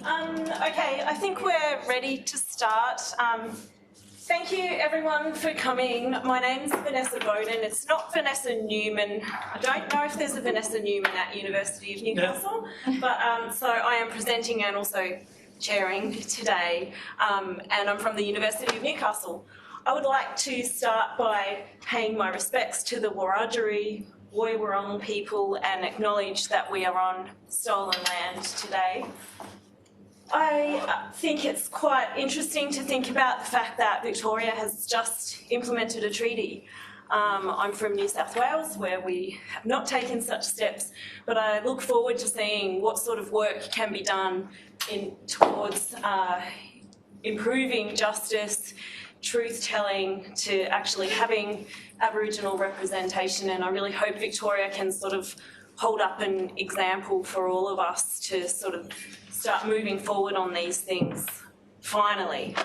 Okay, I think we're ready to start. Thank you everyone for coming. My name's Vanessa Bowden. It's not Vanessa Newman. I don't know if there's a Vanessa Newman at University of Newcastle, but so I am presenting and also chairing today, and I'm from the University of Newcastle. I would like to start by paying my respects to the Wiradjuri, Woi Wurrung people and acknowledge that we are on stolen land today. I think it's quite interesting to think about the fact that Victoria has just implemented a treaty. I'm from New South Wales, where we have not taken such steps, but I look forward to seeing what sort of work can be done towards improving justice, truth-telling, to actually having Aboriginal representation, and I really hope Victoria can sort of hold up an example for all of us to sort of start moving forward on these things, finally.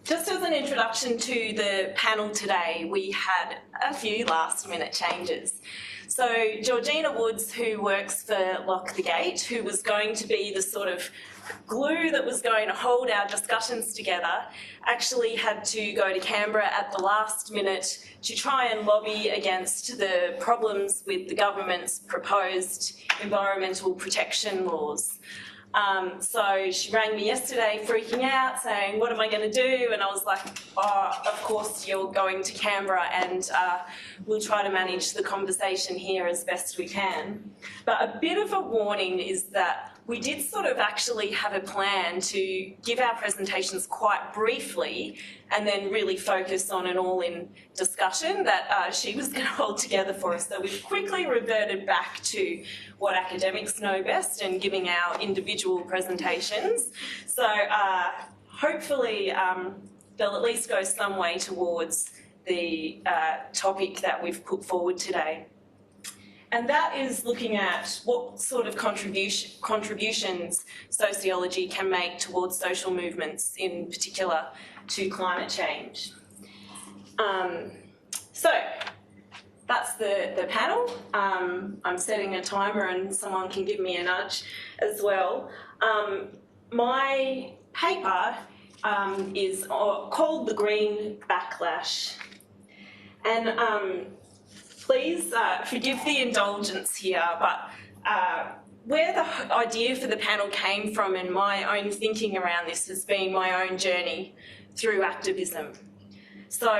Just as an introduction to the panel today, we had a few last-minute changes. So Georgina Woods, who works for Lock the Gate, who was going to be the sort of glue that was going to hold our discussions together, actually had to go to Canberra at the last minute to try and lobby against the problems with the government's proposed environmental protection laws. So she rang me yesterday freaking out, saying, what am I going to do? And I was like, oh, of course you're going to Canberra, and we'll try to manage the conversation here as best we can. But a bit of a warning is that we did sort of actually have a plan to give our presentations quite briefly and then really focus on an all-in discussion that she was going to hold together for us. So we've quickly reverted back to what academics know best and giving our individual presentations. So hopefully they'll at least go some way towards the topic that we've put forward today. And that is looking at what sort of contributions sociology can make towards social movements, in particular to climate change. So that's the panel. I'm setting a timer and someone can give me a nudge as well. My paper is called The Green Backlash. And please forgive the indulgence here, but where the idea for the panel came from and my own thinking around this has been my own journey through activism. So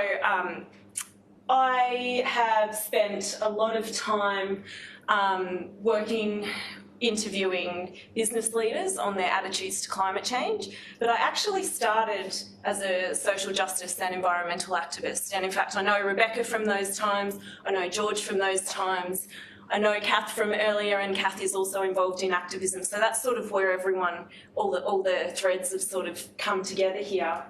I have spent a lot of time interviewing business leaders on their attitudes to climate change, but I actually started as a social justice and environmental activist. And in fact, I know Rebecca from those times, I know George from those times, I know Kath from earlier, and Kath is also involved in activism. So that's sort of where everyone, all the threads have sort of come together here.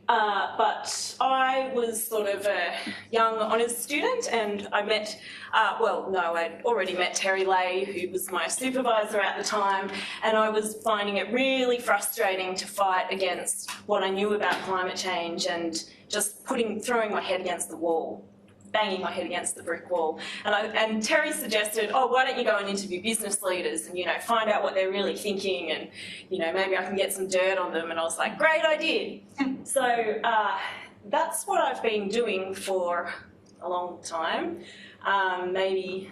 But I was sort of a young honours student, and I met, I'd already met Terry Lay, who was my supervisor at the time, and I was finding it really frustrating to fight against what I knew about climate change and just throwing my head against the wall, banging my head against the brick wall. And Terry suggested, oh, why don't you go and interview business leaders and, find out what they're really thinking, and, maybe I can get some dirt on them. And I was like, great idea. So that's what I've been doing for a long time. Maybe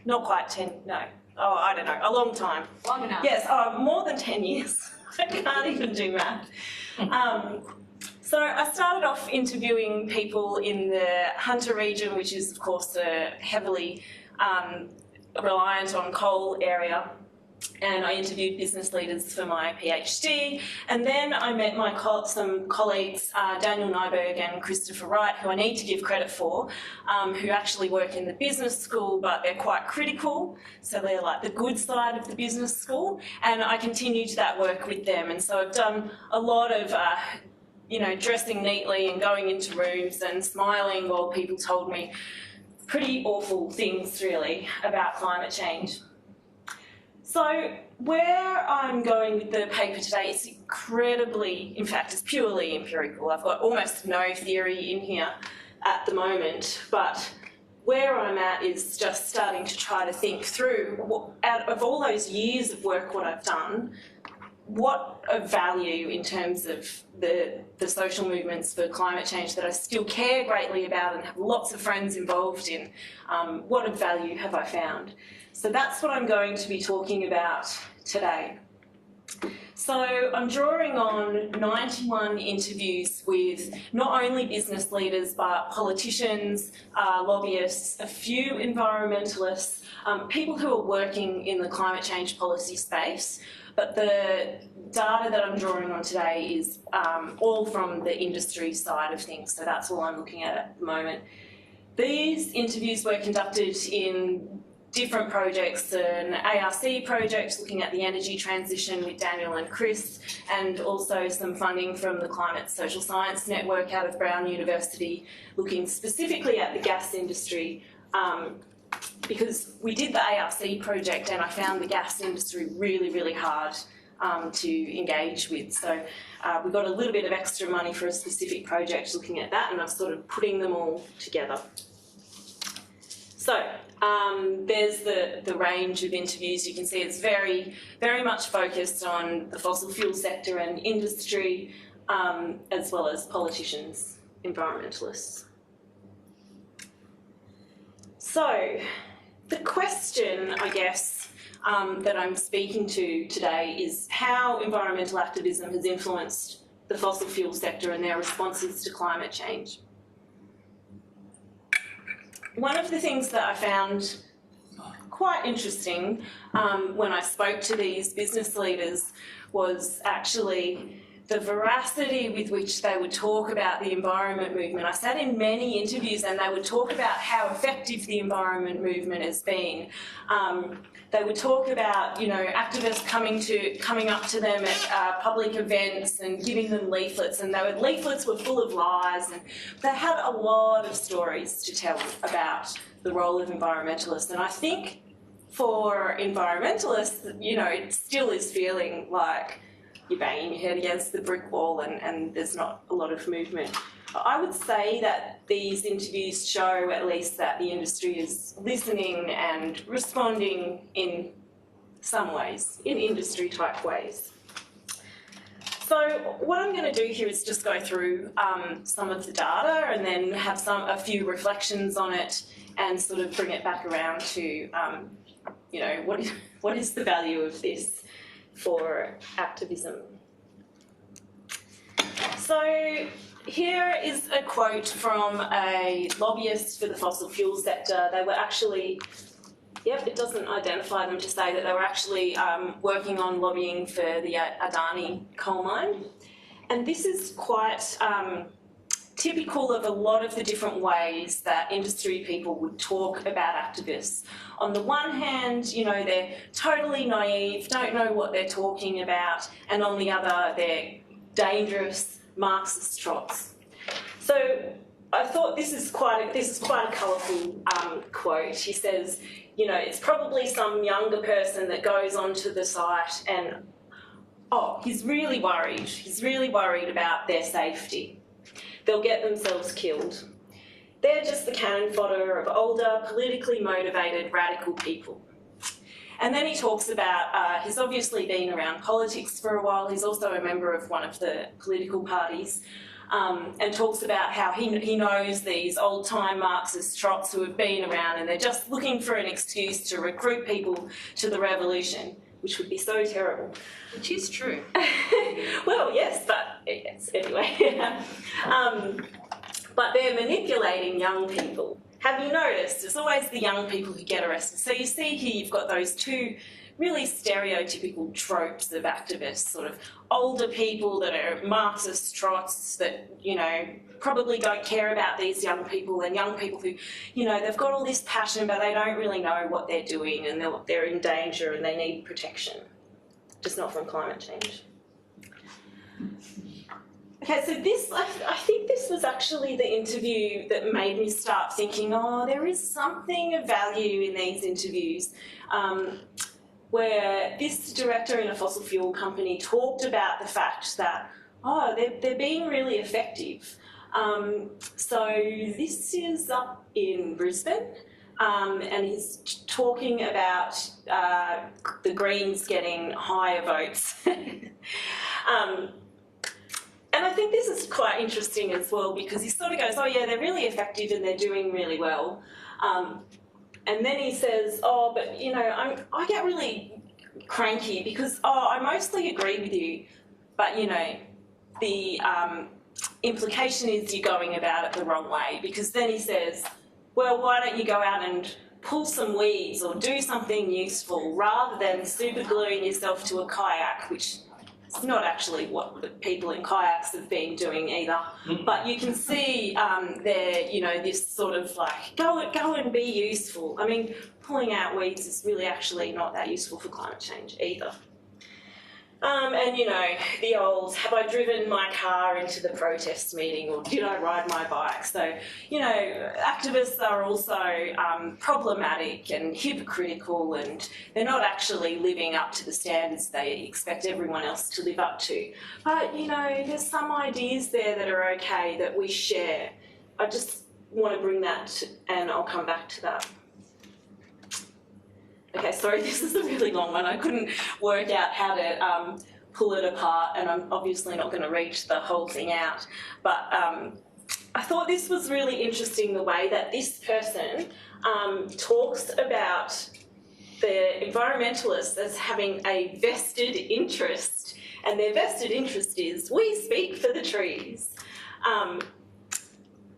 not quite 10, no. Oh, I don't know, a long time. Long enough. Yes, more than 10 years. I can't even do math. So I started off interviewing people in the Hunter region, which is of course a heavily reliant on coal area, and I interviewed business leaders for my PhD. And then I met some colleagues, Daniel Nyberg and Christopher Wright, who I need to give credit for, who actually work in the business school, but they're quite critical. So they're like the good side of the business school. And I continued that work with them. And so I've done a lot of dressing neatly and going into rooms and smiling while people told me pretty awful things, really, about climate change. So where I'm going with the paper today is incredibly, in fact, it's purely empirical. I've got almost no theory in here at the moment, but where I'm at is just starting to try to think through, out of all those years of work, what I've done, what of value in terms of the social movements for climate change that I still care greatly about and have lots of friends involved in, what of value have I found? So that's what I'm going to be talking about today. So I'm drawing on 91 interviews with not only business leaders but politicians, lobbyists, a few environmentalists, people who are working in the climate change policy space. But the data that I'm drawing on today is all from the industry side of things, so that's all I'm looking at the moment. These interviews were conducted in different projects, an ARC project looking at the energy transition with Daniel and Chris, and also some funding from the Climate Social Science Network out of Brown University, looking specifically at the gas industry, because we did the ARC project and I found the gas industry really, really hard to engage with. So we got a little bit of extra money for a specific project looking at that, and I'm sort of putting them all together. So there's the range of interviews. You can see it's very, very much focused on the fossil fuel sector and industry, as well as politicians, environmentalists. So the question, I guess, that I'm speaking to today is how environmental activism has influenced the fossil fuel sector and their responses to climate change. One of the things that I found quite interesting when I spoke to these business leaders was actually the veracity with which they would talk about the environment movement. I sat in many interviews and they would talk about how effective the environment movement has been. They would talk about, you know, activists coming up to them at public events and giving them leaflets, and leaflets were full of lies, and they had a lot of stories to tell about the role of environmentalists. And I think for environmentalists, you know, it still is feeling like you're banging your head against the brick wall and there's not a lot of movement. I would say that these interviews show at least that the industry is listening and responding in some ways, in industry type ways. So what I'm going to do here is just go through some of the data and then have a few reflections on it and sort of bring it back around to, you know, what is the value of this for activism. So here is a quote from a lobbyist for the fossil fuel sector. They were actually, it doesn't identify them to say that they were actually working on lobbying for the Adani coal mine. And this is quite typical of a lot of the different ways that industry people would talk about activists. On the one hand, you know, they're totally naive, don't know what they're talking about, and on the other, they're dangerous Marxist trots. So I thought this is quite a colourful quote. He says, you know, it's probably some younger person that goes onto the site and, oh, he's really worried. He's really worried about their safety. They'll get themselves killed. They're just the cannon fodder of older, politically motivated, radical people. And then he talks about, he's obviously been around politics for a while. He's also a member of one of the political parties, and talks about how he knows these old-time Marxist trots who have been around and they're just looking for an excuse to recruit people to the revolution, which would be so terrible. Which is true. Well, yes, but yes, anyway. But they're manipulating young people. Have you noticed? It's always the young people who get arrested. So you see here you've got those two really stereotypical tropes of activists, sort of older people that are Marxist trots that, you know, probably don't care about these young people, and young people who, you know, they've got all this passion but they don't really know what they're doing and they're in danger and they need protection, just not from climate change. Okay, so this, I think this was actually the interview that made me start thinking, oh, there is something of value in these interviews, where this director in a fossil fuel company talked about the fact that, oh, they're being really effective. So this is up in Brisbane, and he's talking about the Greens getting higher votes. And I think this is quite interesting as well, because he sort of goes, oh yeah, they're really effective and they're doing really well. And then he says, oh, but you know, I get really cranky because, oh, I mostly agree with you, but you know, the implication is you're going about it the wrong way. Because then he says, well, why don't you go out and pull some weeds or do something useful rather than super gluing yourself to a kayak, which is not actually what the people in kayaks have been doing either. But you can see there, you know, this sort of like, go and be useful. I mean, pulling out weeds is really actually not that useful for climate change either. And, you know, the old, have I driven my car into the protest meeting or did I ride my bike? So, you know, activists are also problematic and hypocritical, and they're not actually living up to the standards they expect everyone else to live up to. But, you know, there's some ideas there that are okay that we share. I just want to bring that and I'll come back to that. Okay, sorry, this is a really long one. I couldn't work out how to pull it apart, and I'm obviously not going to read the whole thing out. But I thought this was really interesting, the way that this person talks about the environmentalists as having a vested interest, and their vested interest is, we speak for the trees.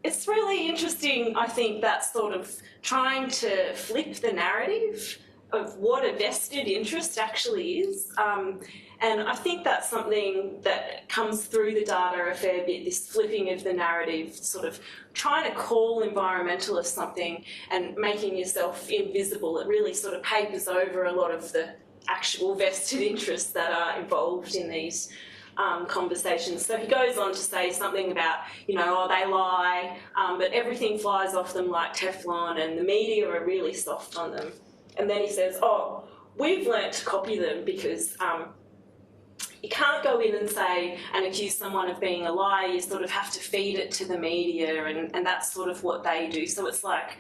It's really interesting, I think, that sort of trying to flip the narrative of what a vested interest actually is. And I think that's something that comes through the data a fair bit, this flipping of the narrative, sort of trying to call environmentalists something and making yourself invisible. It really sort of papers over a lot of the actual vested interests that are involved in these conversations. So he goes on to say something about, you know, oh, they lie, but everything flies off them like Teflon, and the media are really soft on them. And then he says, oh, we've learnt to copy them because you can't go in and say and accuse someone of being a liar. You sort of have to feed it to the media, and that's sort of what they do. So it's like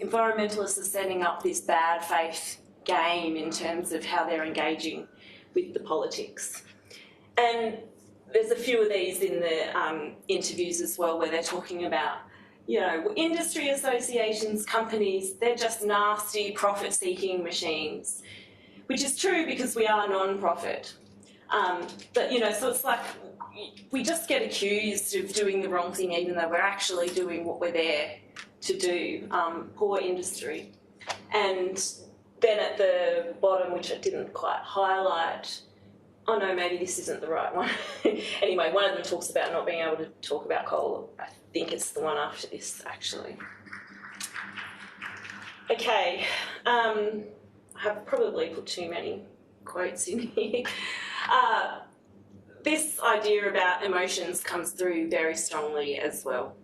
environmentalists are setting up this bad faith game in terms of how they're engaging with the politics. And there's a few of these in the interviews as well, where they're talking about, you know, industry associations, companies, they're just nasty profit-seeking machines, which is true because we are non-profit. But, you know, so it's like we just get accused of doing the wrong thing even though we're actually doing what we're there to do, poor industry. And then at the bottom, which I didn't quite highlight, oh no, maybe this isn't the right one. Anyway, one of them talks about not being able to talk about coal. I think it's the one after this, actually. Okay, I have probably put too many quotes in here. This idea about emotions comes through very strongly as well.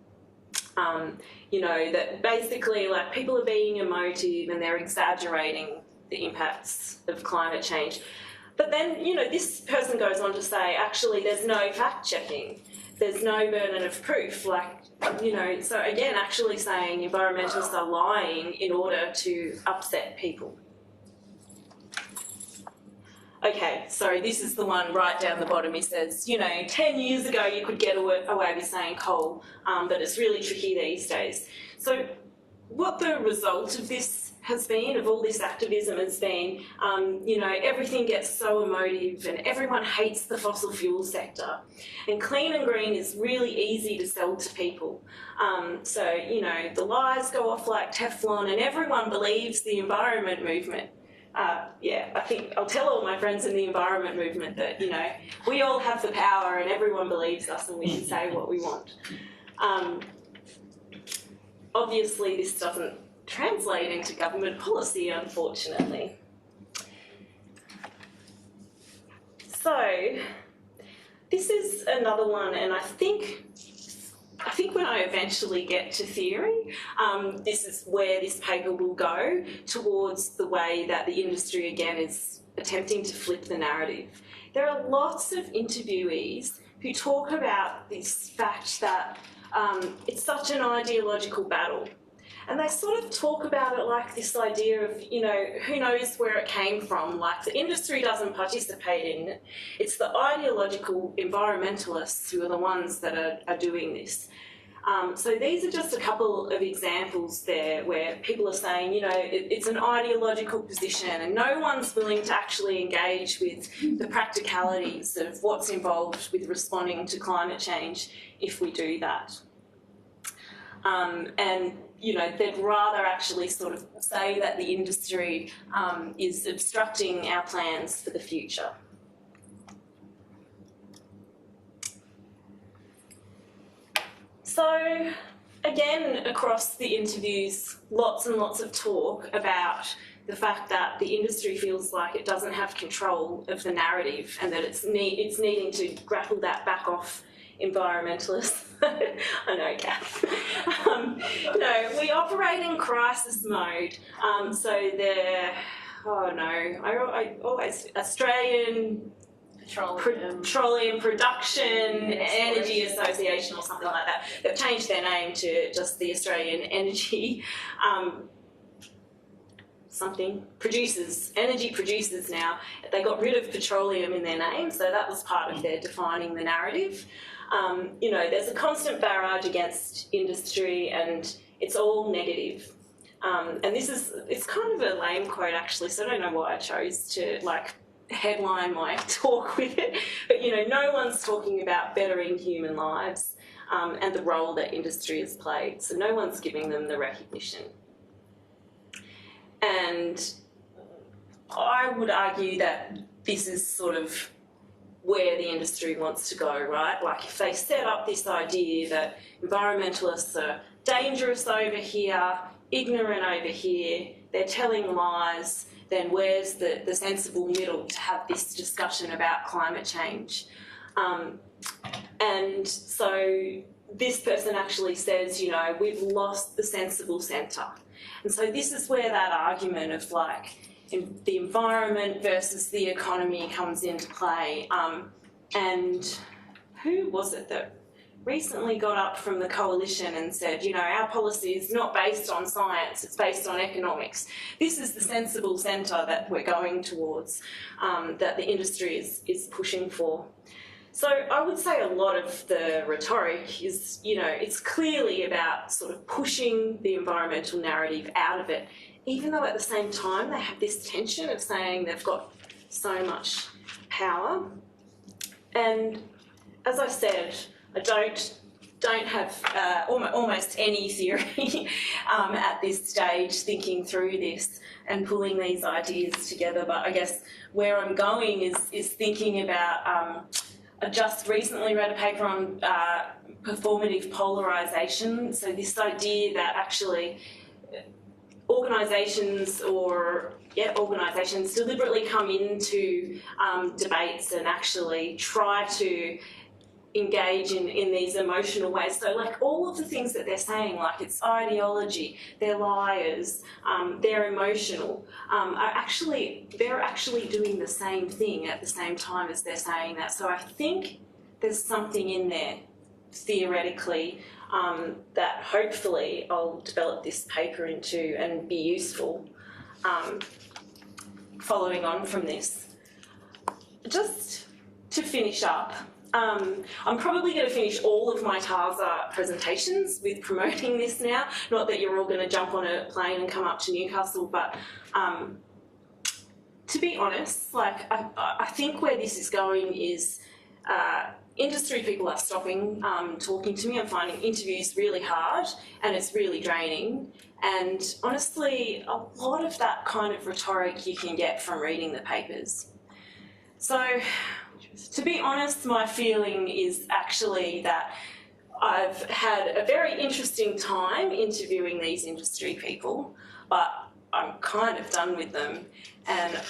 You know, that basically, like, people are being emotive and they're exaggerating the impacts of climate change. But then, you know, this person goes on to say, actually, there's no fact-checking. There's no burden of proof. Like, you know, so again, actually saying environmentalists are lying in order to upset people. Okay, sorry, this is the one right down the bottom. He says, you know, 10 years ago you could get away with saying coal, but it's really tricky these days. So what the result of this has been, of all this activism, has been, you know, everything gets so emotive and everyone hates the fossil fuel sector. And clean and green is really easy to sell to people. So, you know, the lies go off like Teflon and everyone believes the environment movement. Yeah, I think I'll tell all my friends in the environment movement that, you know, we all have the power and everyone believes us and we can say what we want. Obviously, this doesn't translate into government policy, unfortunately. So, this is another one, and I think when I eventually get to theory, this is where this paper will go, towards the way that the industry, again, is attempting to flip the narrative. There are lots of interviewees who talk about this fact that it's such an ideological battle. And they sort of talk about it like this idea of, you know, who knows where it came from, like the industry doesn't participate in it. It's the ideological environmentalists who are the ones that are doing this. So these are just a couple of examples there where people are saying, you know, it's an ideological position and no one's willing to actually engage with the practicalities of what's involved with responding to climate change if we do that. And, you know, they'd rather actually sort of say that the industry is obstructing our plans for the future. So, again, across the interviews, lots and lots of talk about the fact that the industry feels like it doesn't have control of the narrative and that it's needing to grapple that back off environmentalists. I know, Kath. No, we operate in crisis mode. So they're, I always, Australian Petroleum Production Energy Association or something like that. They've changed their name to just the Australian Energy energy producers now. They got rid of petroleum in their name, so that was part of their defining the narrative. You know, there's a constant barrage against industry and it's all negative. And it's kind of a lame quote actually, so I don't know why I chose to headline my talk with it, but you know, no one's talking about bettering human lives and the role that industry has played, so no one's giving them the recognition. And I would argue that this is sort of where the industry wants to go, right? Like if they set up this idea that environmentalists are dangerous over here, ignorant over here, they're telling lies, then where's the sensible middle to have this discussion about climate change? And so this person actually says, you know, we've lost the sensible centre. And so this is where that argument of the environment versus the economy comes into play. And who was it that recently got up from the coalition and said, you know, our policy is not based on science, it's based on economics. This is the sensible centre that we're going towards, that the industry is pushing for. So I would say a lot of the rhetoric is, you know, it's clearly about sort of pushing the environmental narrative out of it, even though at the same time they have this tension of saying they've got so much power. And as I said, I don't have almost any theory at this stage thinking through this and pulling these ideas together, but I guess where I'm going is thinking about, I just recently read a paper on performative polarisation, so this idea that actually organisations deliberately come into debates and actually try to engage in these emotional ways. So like all of the things that they're saying, like it's ideology, they're liars, they're emotional, they're actually doing the same thing at the same time as they're saying that. So I think there's something in there, theoretically, that hopefully I'll develop this paper into and be useful following on from this. Just to finish up, I'm probably going to finish all of my TASA presentations with promoting this now. Not that you're all going to jump on a plane and come up to Newcastle, but to be honest, like I think where this is going is industry people are stopping talking to me. I'm finding interviews really hard and it's really draining. And honestly, a lot of that kind of rhetoric you can get from reading the papers. So, to be honest, my feeling is actually that I've had a very interesting time interviewing these industry people, but I'm kind of done with them. And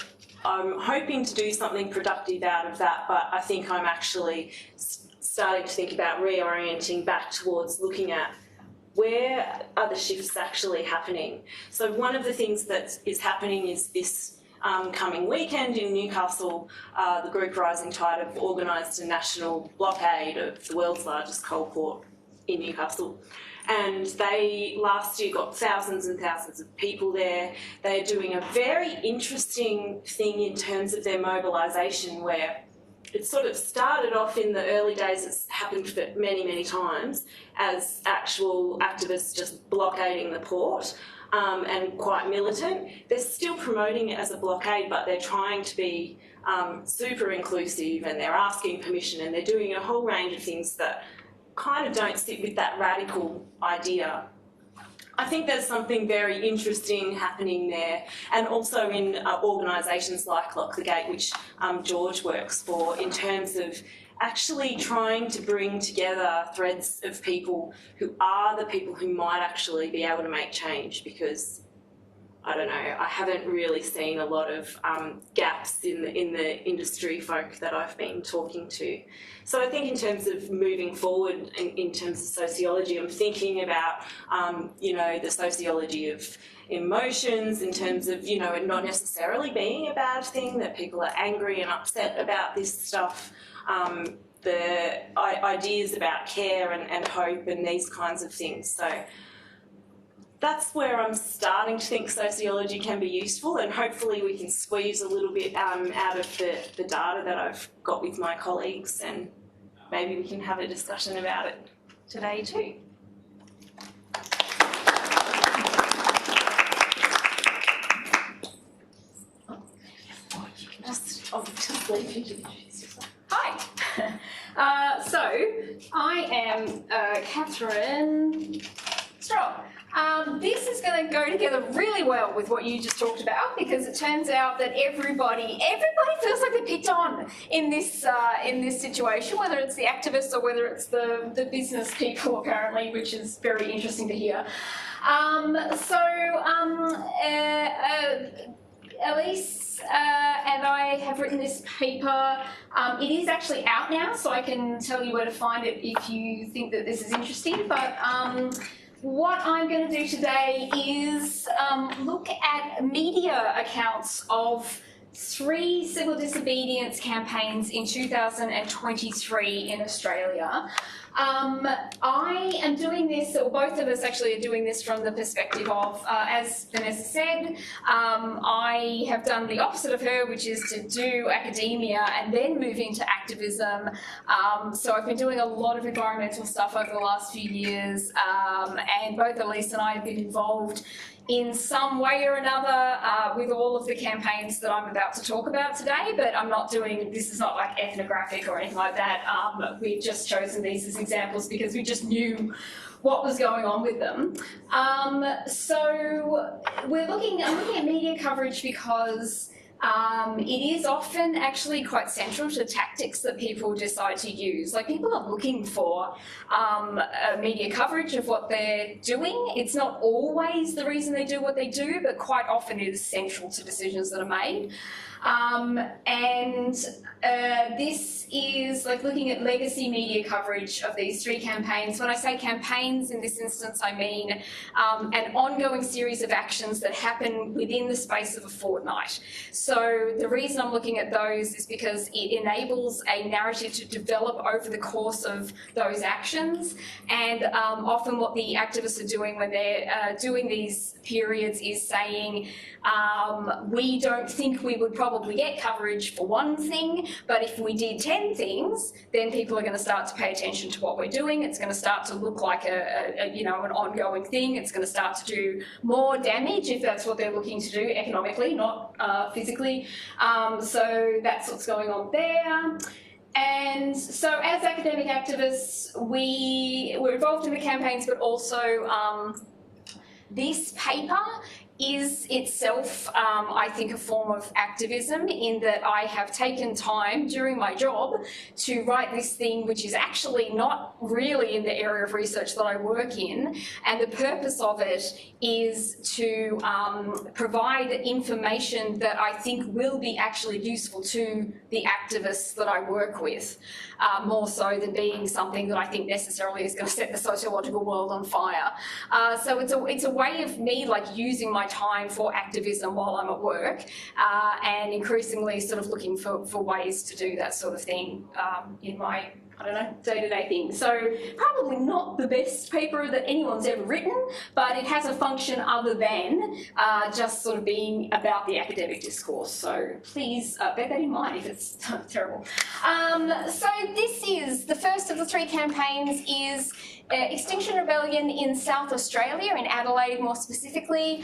I'm hoping to do something productive out of that, but I think I'm actually starting to think about reorienting back towards looking at where are the shifts actually happening. So one of the things that is happening is this coming weekend in Newcastle, the group Rising Tide have organised a national blockade of the world's largest coal port in Newcastle. And they last year got thousands and thousands of people there. They're doing a very interesting thing in terms of their mobilisation, where it sort of started off in the early days, it's happened for many, many times, as actual activists just blockading the port and quite militant. They're still promoting it as a blockade, but they're trying to be super inclusive, and they're asking permission, and they're doing a whole range of things that kind of don't sit with that radical idea. I think there's something very interesting happening there, and also in organisations like Lock the Gate, which George works for, in terms of actually trying to bring together threads of people who are the people who might actually be able to make change, because I don't know, I haven't really seen a lot of gaps in the industry folk that I've been talking to. So I think in terms of moving forward in terms of sociology, I'm thinking about, you know, the sociology of emotions, in terms of, you know, it not necessarily being a bad thing, that people are angry and upset about this stuff, the ideas about care and hope and these kinds of things. So that's where I'm starting to think sociology can be useful, and hopefully we can squeeze a little bit out of the data that I've got with my colleagues, and maybe we can have a discussion about it today too. I'll just leave you to introduce yourself. Hi. So I am Catherine Strong. This is going to go together really well with what you just talked about, because it turns out that everybody feels like they're picked on in this situation, whether it's the activists or whether it's the business people, apparently, which is very interesting to hear. Elise and I have written this paper. It is actually out now, so I can tell you where to find it if you think that this is interesting. But what I'm going to do today is look at media accounts of 3 civil disobedience campaigns in 2023 in Australia. I am doing this, or both of us actually are doing this from the perspective of, as Vanessa said, I have done the opposite of her, which is to do academia and then move into activism. So I've been doing a lot of environmental stuff over the last few years, and both Elise and I have been involved in some way or another with all of the campaigns that I'm about to talk about today, but I'm not doing, this is not like ethnographic or anything like that. We've just chosen these as examples because we just knew what was going on with them. So I'm looking at media coverage because it is often actually quite central to tactics that people decide to use. Like, people are looking for media coverage of what they're doing. It's not always the reason they do what they do, but quite often it is central to decisions that are made. This is like looking at legacy media coverage of these 3 campaigns. When I say campaigns in this instance, I mean an ongoing series of actions that happen within the space of a fortnight. So the reason I'm looking at those is because it enables a narrative to develop over the course of those actions, and often what the activists are doing when they're doing these periods is saying, we don't think we would probably get coverage for one thing, but if we did 10 things, then people are going to start to pay attention to what we're doing. It's going to start to look like an ongoing thing. It's going to start to do more damage if that's what they're looking to do economically, not physically. So that's what's going on there. And so as academic activists, we're involved in the campaigns, but also this paper is itself, I think, a form of activism, in that I have taken time during my job to write this thing, which is actually not really in the area of research that I work in, and the purpose of it is to provide information that I think will be actually useful to the activists that I work with, more so than being something that I think necessarily is going to set the sociological world on fire. So it's a way of me like using my time for activism while I'm at work, and increasingly sort of looking for ways to do that sort of thing in my I don't know, day-to-day thing. So probably not the best paper that anyone's ever written, but it has a function other than just sort of being about the academic discourse. So please bear that in mind if it's terrible. So this is, the first of the 3 campaigns is Extinction Rebellion in South Australia, in Adelaide more specifically,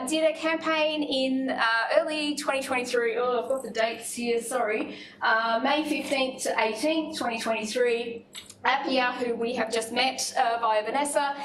did a campaign in early 2023, oh I've got the dates here, sorry, May 15th to 18th, 2023. Appia, who we have just met via Vanessa,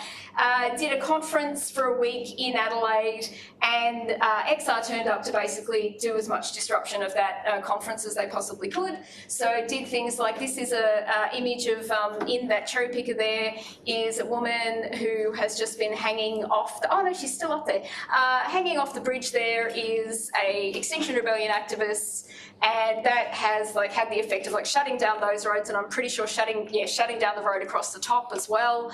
did a conference for a week in Adelaide, and XR turned up to basically do as much disruption of that conference as they possibly could. So did things like, this is a image of, in that cherry picker there is a woman who has just been hanging off the, oh no, she's still up there. Hanging off the bridge there is a Extinction Rebellion activist, and that has like had the effect of like shutting down those roads, and I'm pretty sure shutting down the road across the top as well.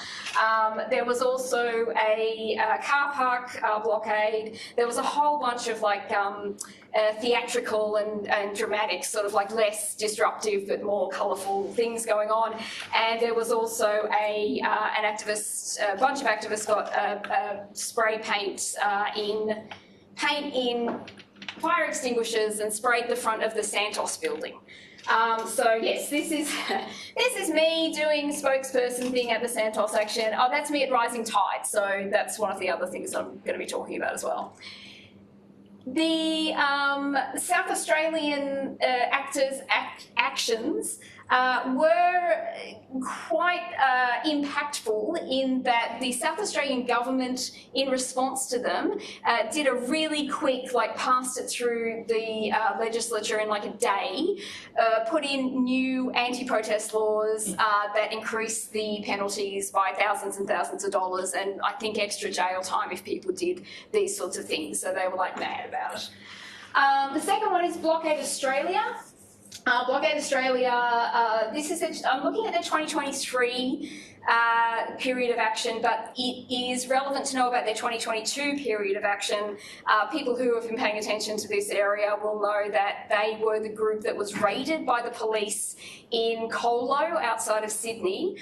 There was also a car park blockade. There was a whole bunch of like theatrical and dramatic, sort of like less disruptive but more colourful things going on. And there was also a bunch of activists got spray paint in fire extinguishers and sprayed the front of the Santos building. So yes, this is me doing spokesperson thing at the Santos action. Oh, that's me at Rising Tide, so that's one of the other things I'm going to be talking about as well. The South Australian actions were quite impactful in that the South Australian government, in response to them, did a really quick, like passed it through the legislature in like a day, put in new anti-protest laws that increased the penalties by thousands and thousands of dollars, and I think extra jail time if people did these sorts of things. So they were like mad about it. The second one is Blockade Australia. Blockade Australia, this is, I'm looking at the 2023 period of action, but it is relevant to know about their 2022 period of action. People who have been paying attention to this area will know that they were the group that was raided by the police in Colo outside of Sydney.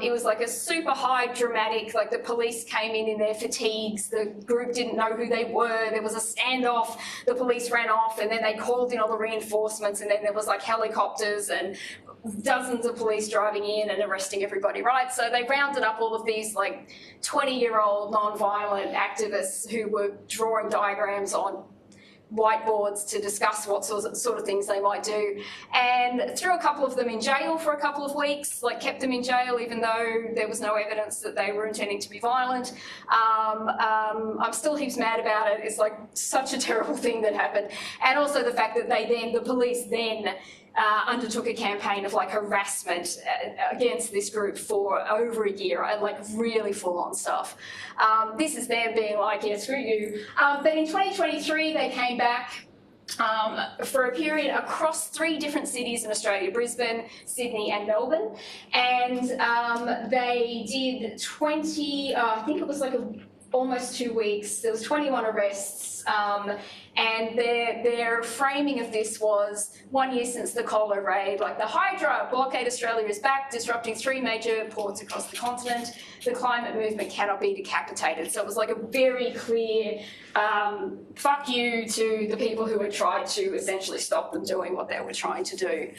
It was like a super high dramatic, like the police came in their fatigues, the group didn't know who they were, there was a standoff, the police ran off, and then they called in all the reinforcements, and then there was like helicopters and dozens of police driving in and arresting everybody, right? So they rounded up all of these like 20-year-old non-violent activists who were drawing diagrams on whiteboards to discuss what sort of things they might do, and threw a couple of them in jail for a couple of weeks, like kept them in jail even though there was no evidence that they were intending to be violent. I'm still heaps mad about it. It's like such a terrible thing that happened. And also the fact that the police then undertook a campaign of like harassment against this group for over a year, and like really full-on stuff. This is them being like, yeah, screw you. But in 2023, they came back for a period across 3 different cities in Australia, Brisbane, Sydney and Melbourne. And they did 20, I think it was like almost 2 weeks. There was 21 arrests. And their framing of this was 1 year since the Colo raid, like the Hydra, Blockade Australia is back, disrupting 3 major ports across the continent. The climate movement cannot be decapitated. So it was like a very clear fuck you to the people who had tried to essentially stop them doing what they were trying to do.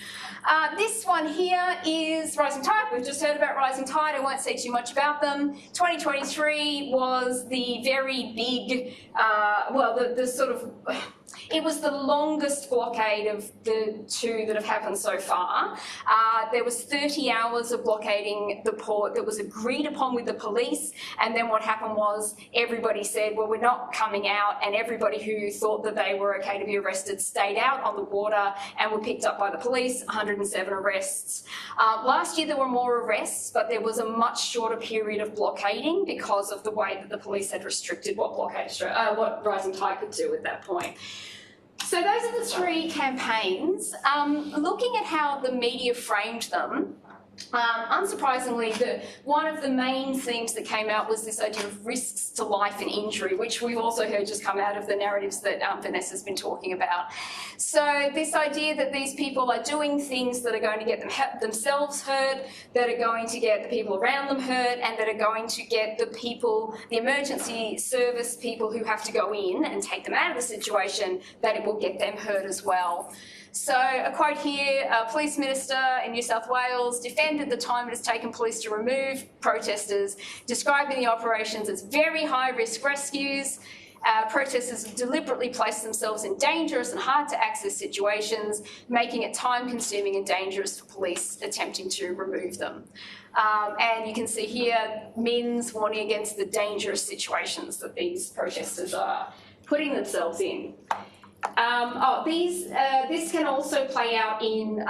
This one here is Rising Tide. We've just heard about Rising Tide. I won't say too much about them. 2023 was the very big, the sort of, it was the longest blockade of the 2 that have happened so far. There was 30 hours of blockading the port that was agreed upon with the police, and then what happened was everybody said, well, we're not coming out, and everybody who thought that they were okay to be arrested stayed out on the water and were picked up by the police. 107 arrests. Last year there were more arrests, but there was a much shorter period of blockading because of the way that the police had restricted what what Rising Tide could do at that point. So those are the 3 campaigns. Looking at how the media framed them, Unsurprisingly, one of the main themes that came out was this idea of risks to life and injury, which we've also heard just come out of the narratives that Vanessa's been talking about. So this idea that these people are doing things that are going to get themselves hurt, that are going to get the people around them hurt, and that are going to get the people, the emergency service people who have to go in and take them out of the situation, that it will get them hurt as well. So a quote here, a police minister in New South Wales defended the time it has taken police to remove protesters, describing the operations as very high-risk rescues. Protesters deliberately placed themselves in dangerous and hard-to-access situations, making it time-consuming and dangerous for police attempting to remove them. And you can see here, Min's warning against the dangerous situations that these protesters are putting themselves in. This can also play out in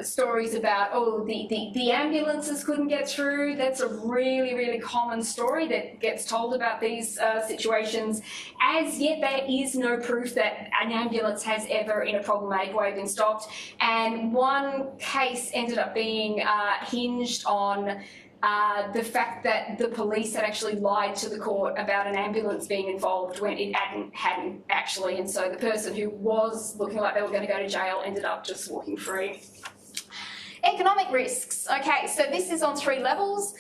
stories about, the ambulances couldn't get through. That's a really, really common story that gets told about these situations. As yet, there is no proof that an ambulance has ever, in a problematic way, been stopped. And one case ended up being hinged on the fact that the police had actually lied to the court about an ambulance being involved when it hadn't actually, and so the person who was looking like they were going to go to jail ended up just walking free. Economic risks. Okay, so this is on 3 levels.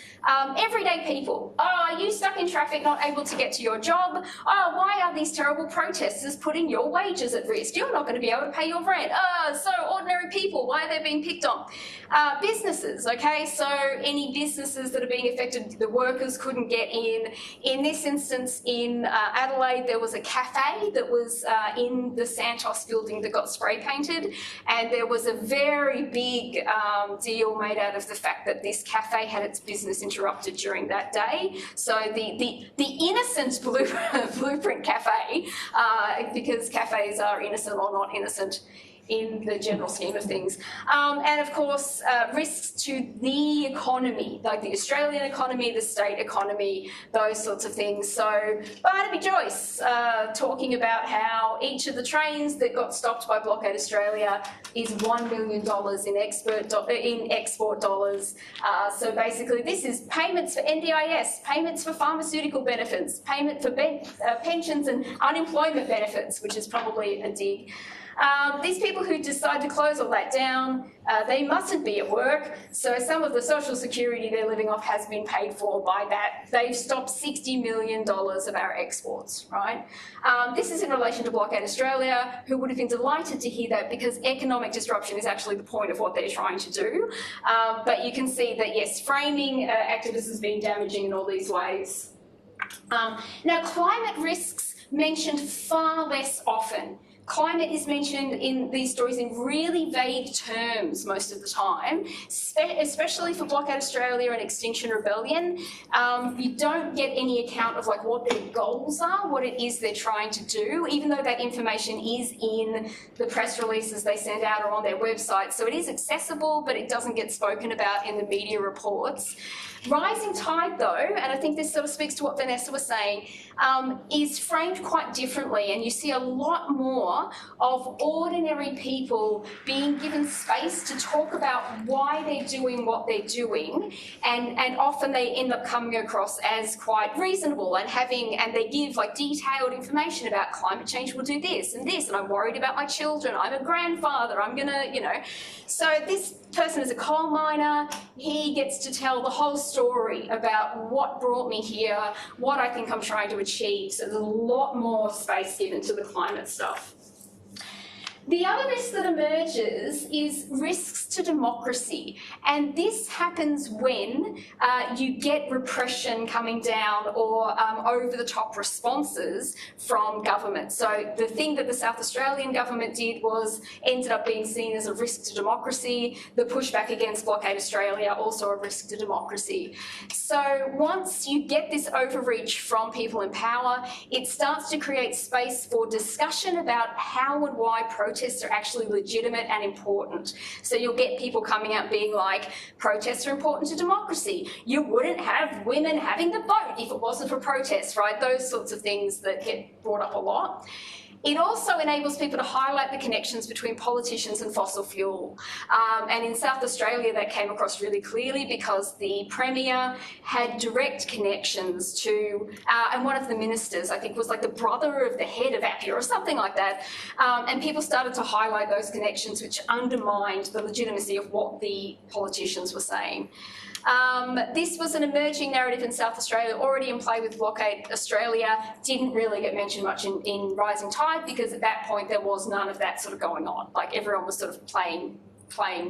Everyday people. Oh, are you stuck in traffic, not able to get to your job? Oh, why are these terrible protesters putting your wages at risk? You're not going to be able to pay your rent. Oh, so ordinary people, why are they being picked on? Businesses, okay, so any businesses that are being affected, the workers couldn't get in. In this instance, in Adelaide, there was a cafe that was in the Santos building that got spray painted, and there was a very big deal made out of the fact that this cafe had its business interrupted during that day. So the innocent blueprint cafe, because cafes are innocent or not innocent in the general scheme of things. And of course, risks to the economy, like the Australian economy, the state economy, those sorts of things. So Barnaby Joyce talking about how each of the trains that got stopped by Blockade Australia is $1 million in export dollars. So basically this is payments for NDIS, payments for pharmaceutical benefits, payment for pensions and unemployment benefits, which is probably a dig. These people who decide to close all that down, they mustn't be at work, so some of the social security they're living off has been paid for by that. They've stopped $60 million of our exports, right? This is in relation to Blockade Australia, who would have been delighted to hear that because economic disruption is actually the point of what they're trying to do. But you can see that, yes, framing activists as being damaging in all these ways. Now, climate risks mentioned far less often. Climate is mentioned in these stories in really vague terms most of the time, especially for Blockade Australia and Extinction Rebellion. You don't get any account of like what their goals are, what it is they're trying to do, even though that information is in the press releases they send out or on their website. So it is accessible, but it doesn't get spoken about in the media reports. Rising tide, though, and I think this sort of speaks to what Vanessa was saying, is framed quite differently, and you see a lot more of ordinary people being given space to talk about why they're doing what they're doing, and often they end up coming across as quite reasonable and they give like detailed information about climate change will do this, and I'm worried about my children, I'm a grandfather, I'm gonna, So this person is a coal miner, he gets to tell the whole story about what brought me here, what I think I'm trying to achieve, so there's a lot more space given to the climate stuff. The other risk that emerges is risks to democracy, and this happens when you get repression coming down or over-the-top responses from government. So the thing that the South Australian government did ended up being seen as a risk to democracy. The pushback against Blockade Australia, also a risk to democracy. So once you get this overreach from people in power, it starts to create space for discussion about how and why protests are actually legitimate and important. So you'll get people coming out being like, protests are important to democracy. You wouldn't have women having the vote if it wasn't for protests, right? Those sorts of things that get brought up a lot. It also enables people to highlight the connections between politicians and fossil fuel. And in South Australia, that came across really clearly because the Premier had direct connections to, and one of the ministers, I think, was like the brother of the head of Appia or something like that. And people started to highlight those connections, which undermined the legitimacy of what the politicians were saying. This was an emerging narrative in South Australia, already in play with Blockade Australia, didn't really get mentioned much in Rising Tide because at that point there was none of that sort of going on. Like everyone was sort of playing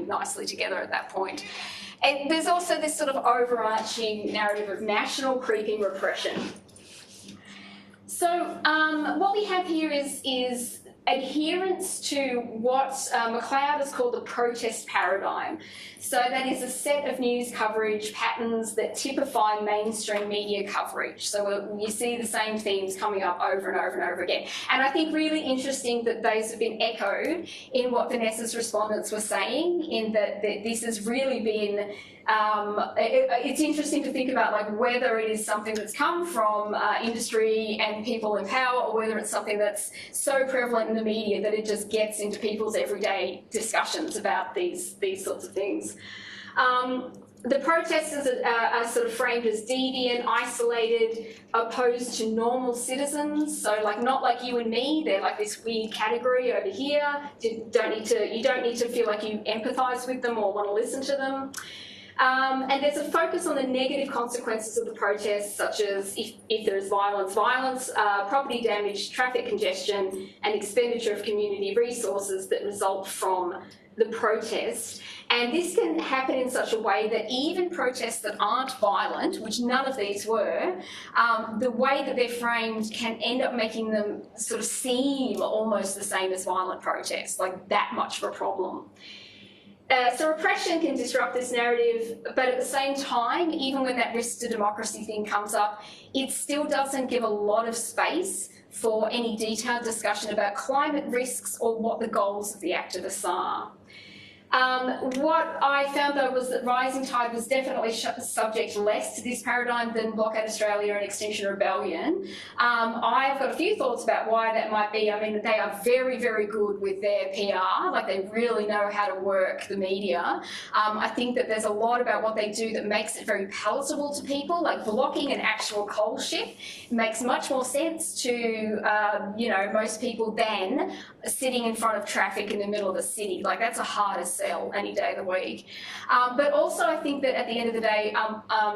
nicely together at that point. And there's also this sort of overarching narrative of national creeping repression. So what we have here is adherence to what McLeod has called the protest paradigm. So that is a set of news coverage patterns that typify mainstream media coverage. So you see the same themes coming up over and over and over again. And I think really interesting that those have been echoed in what Vanessa's respondents were saying, in that this has really been it's interesting to think about like whether it is something that's come from industry and people in power, or whether it's something that's so prevalent in the media that it just gets into people's everyday discussions about these sorts of things. The protesters are sort of framed as deviant, isolated, opposed to normal citizens. So like not like you and me, they're like this weird category over here. You don't need to feel like you empathise with them or want to listen to them. And there's a focus on the negative consequences of the protests, such as if there is violence, property damage, traffic congestion, and expenditure of community resources that result from the protest. And this can happen in such a way that even protests that aren't violent, which none of these were, the way that they're framed can end up making them sort of seem almost the same as violent protests, like that much of a problem. So repression can disrupt this narrative, but at the same time, even when that risk to democracy thing comes up, it still doesn't give a lot of space for any detailed discussion about climate risks or what the goals of the activists are. What I found though was that Rising Tide was definitely subject less to this paradigm than Blockade Australia and Extinction Rebellion. I've got a few thoughts about why that might be. I mean, they are very, very good with their PR, like they really know how to work the media. I think that there's a lot about what they do that makes it very palatable to people, like blocking an actual coal ship makes much more sense to, you know, most people than sitting in front of traffic in the middle of a city. Like that's a harder sell any day of the week. But also I think that at the end of the day,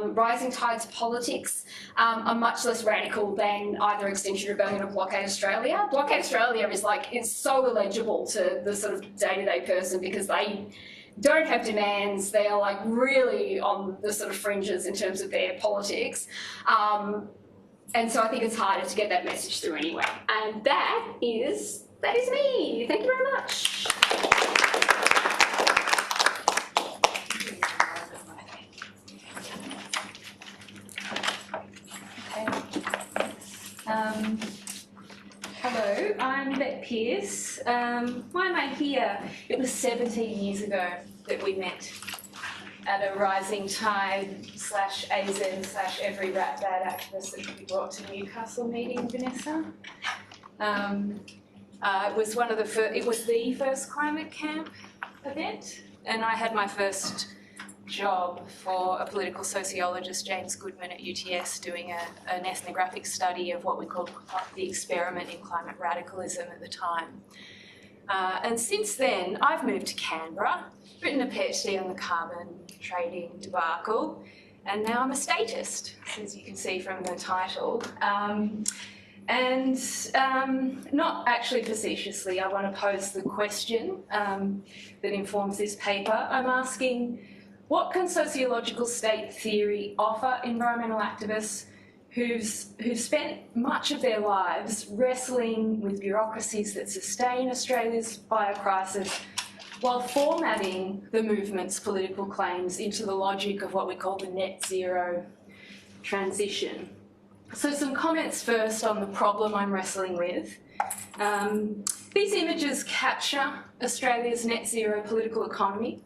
Rising Tide's politics are much less radical than either Extinction Rebellion or Blockade Australia. Blockade Australia is so illegible to the sort of day-to-day person because they don't have demands. They are like really on the sort of fringes in terms of their politics. And so I think it's harder to get that message through anyway. And that is me. Thank you very much. Hello, I'm Bette Pearce. Why am I here? It was 17 years ago that we met at a Rising Tide /AZ /every rat bad activist that we brought to Newcastle meeting, Vanessa. It was the first climate camp event, and I had my first job for a political sociologist, James Goodman at UTS, doing an ethnographic study of what we called the experiment in climate radicalism at the time. And since then, I've moved to Canberra, written a PhD on the carbon trading debacle, and now I'm a statist, as you can see from the title. Not actually facetiously, I want to pose the question that informs this paper. I'm asking, what can sociological state theory offer environmental activists who've spent much of their lives wrestling with bureaucracies that sustain Australia's biocrisis while formatting the movement's political claims into the logic of what we call the net zero transition? So some comments first on the problem I'm wrestling with. These images capture Australia's net zero political economy.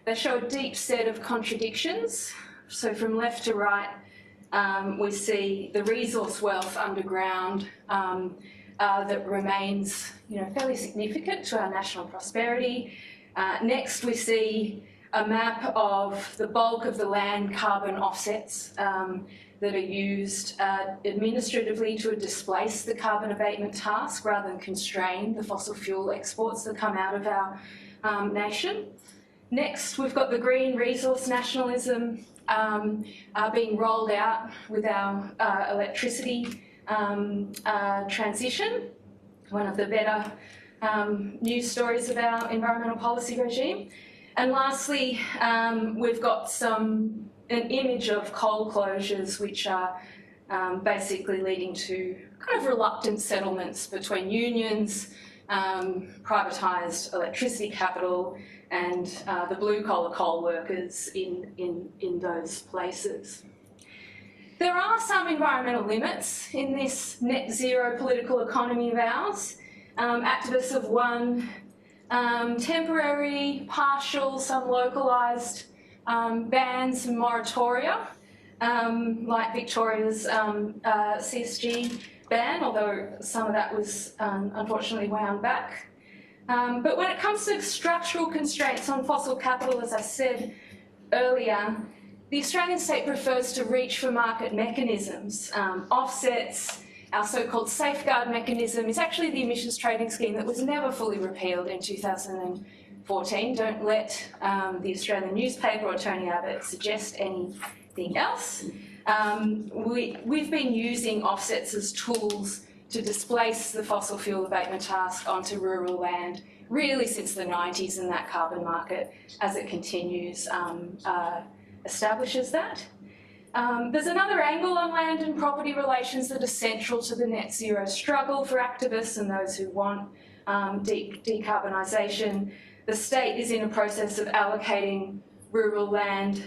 They show a deep set of contradictions. So from left to right, we see the resource wealth underground, that remains, fairly significant to our national prosperity. Next, we see a map of the bulk of the land carbon offsets that are used administratively to displace the carbon abatement task rather than constrain the fossil fuel exports that come out of our nation. Next, we've got the green resource nationalism being rolled out with our electricity transition, one of the better news stories of our environmental policy regime. And lastly, we've got an image of coal closures, which are basically leading to kind of reluctant settlements between unions, privatised electricity capital, and the blue-collar coal workers in those places. There are some environmental limits in this net zero political economy of ours. Activists have won temporary, partial, some localised bans and moratoria, like Victoria's CSG ban, although some of that was unfortunately wound back. But when it comes to structural constraints on fossil capital, as I said earlier, the Australian state prefers to reach for market mechanisms. Offsets, our so-called safeguard mechanism, is actually the emissions trading scheme that was never fully repealed in 2014. Don't let the Australian newspaper or Tony Abbott suggest anything else. We've been using offsets as tools to displace the fossil fuel abatement task onto rural land really since the 90s, and that carbon market, as it continues, establishes that. There's another angle on land and property relations that are central to the net zero struggle for activists and those who want decarbonisation. The state is in a process of allocating rural land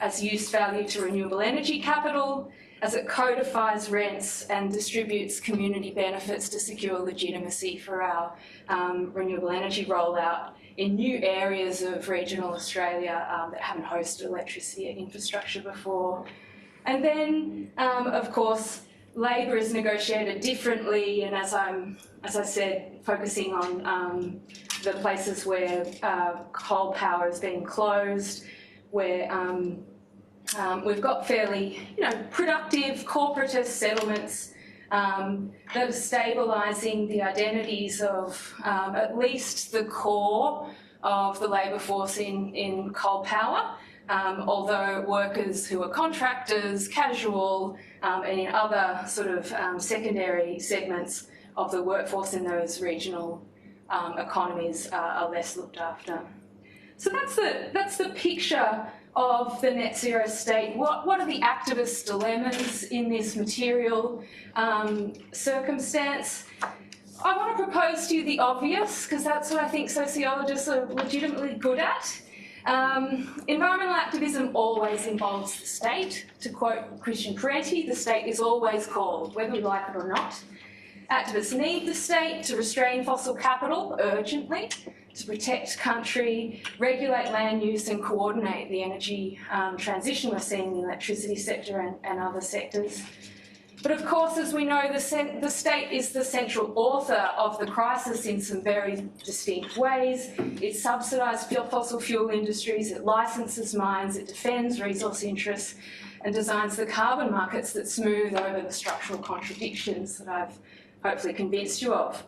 as use value to renewable energy capital, as it codifies rents and distributes community benefits to secure legitimacy for our renewable energy rollout in new areas of regional Australia that haven't hosted electricity infrastructure before. And then, of course, labour is negotiated differently, and as I said, focusing on the places where coal power is being closed, where we've got fairly, productive corporatist settlements that are stabilising the identities of at least the core of the labour force in coal power, although workers who are contractors, casual, and in other sort of secondary segments of the workforce in those regional economies are less looked after. So that's the picture of the net zero state. What are the activist dilemmas in this material circumstance? I want to propose to you the obvious, because that's what I think sociologists are legitimately good at. Environmental activism always involves the state. To quote Christian Parenti, the state is always called, whether we like it or not. Activists need the state to restrain fossil capital urgently, to protect country, regulate land use and coordinate the energy transition we're seeing in the electricity sector and other sectors. But of course, as we know, the state is the central author of the crisis in some very distinct ways. It subsidises fossil fuel industries, it licenses mines, it defends resource interests and designs the carbon markets that smooth over the structural contradictions that I've hopefully convinced you of.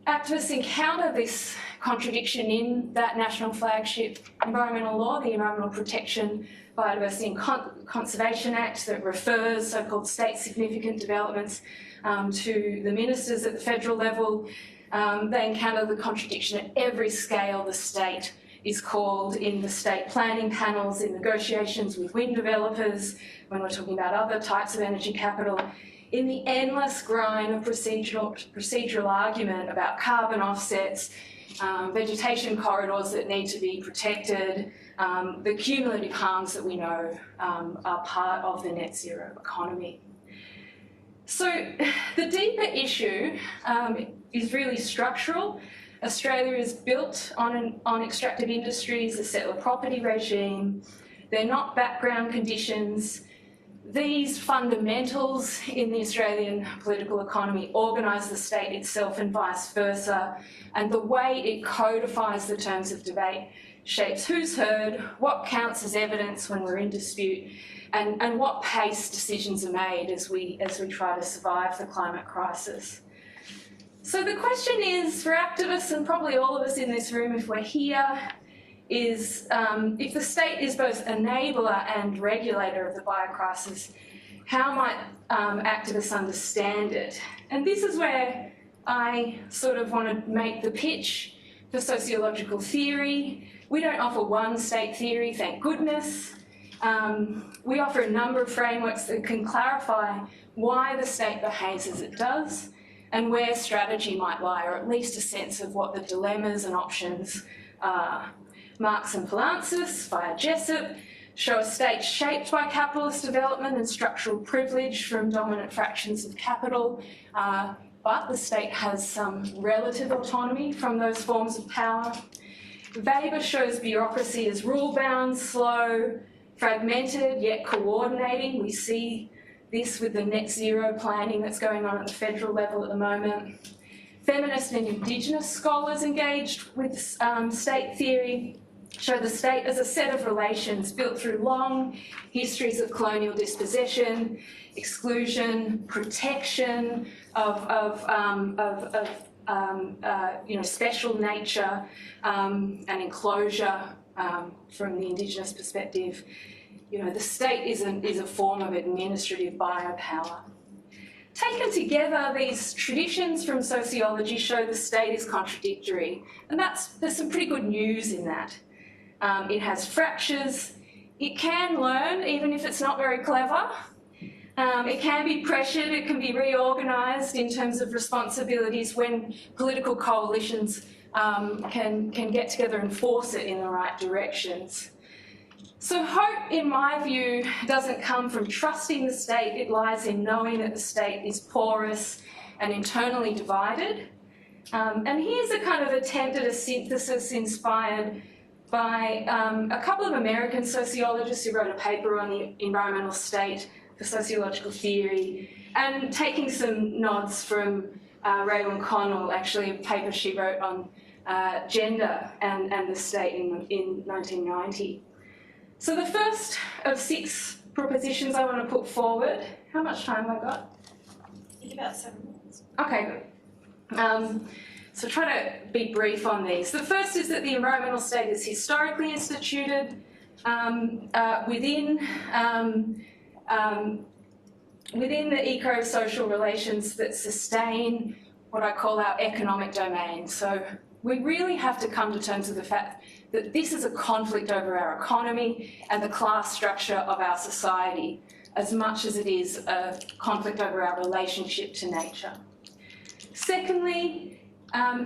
Activists encounter this contradiction in that national flagship environmental law, the Environmental Protection, Biodiversity and Conservation Act, that refers so-called state significant developments to the ministers at the federal level. They encounter the contradiction at every scale. The state is called in the state planning panels, in negotiations with wind developers, when we're talking about other types of energy capital, in the endless grind of procedural argument about carbon offsets, vegetation corridors that need to be protected, the cumulative harms that we know are part of the net zero economy. So the deeper issue is really structural. Australia is built on extractive industries, a settler property regime. They're not background conditions. these fundamentals in the Australian political economy organise the state itself and vice versa, and the way it codifies the terms of debate shapes who's heard, what counts as evidence when we're in dispute, and what pace decisions are made as we try to survive the climate crisis. So the question is, for activists and probably all of us in this room if we're here, is if the state is both enabler and regulator of the biocrisis, how might activists understand it? And this is where I sort of want to make the pitch for sociological theory. We don't offer one state theory, thank goodness. We offer a number of frameworks that can clarify why the state behaves as it does and where strategy might lie, or at least a sense of what the dilemmas and options are. Marx and Poulantzas, via Jessup, show a state shaped by capitalist development and structural privilege from dominant fractions of capital, but the state has some relative autonomy from those forms of power. Weber shows bureaucracy as rule-bound, slow, fragmented, yet coordinating. We see this with the net zero planning that's going on at the federal level at the moment. Feminist and Indigenous scholars engaged with state theory show the state as a set of relations built through long histories of colonial dispossession, exclusion, protection of special nature and enclosure from the Indigenous perspective. The state is a form of administrative biopower. Taken together, these traditions from sociology show the state is contradictory, and there's some pretty good news in that. It has fractures. It can learn, even if it's not very clever. It can be pressured. It can be reorganised in terms of responsibilities when political coalitions can get together and force it in the right directions. So hope, in my view, doesn't come from trusting the state. It lies in knowing that the state is porous and internally divided. And here's a kind of attempt at a synthesis inspired by a couple of American sociologists who wrote a paper on the environmental state for sociological theory, and taking some nods from Raylan Connell, actually a paper she wrote on gender and the state in 1990. So the first of 6 propositions I want to put forward. How much time have I got? I think about 7 minutes. Okay, good. So try to be brief on these. The first is that the environmental state is historically instituted within the eco-social relations that sustain what I call our economic domain. So we really have to come to terms with the fact that this is a conflict over our economy and the class structure of our society, as much as it is a conflict over our relationship to nature. Secondly,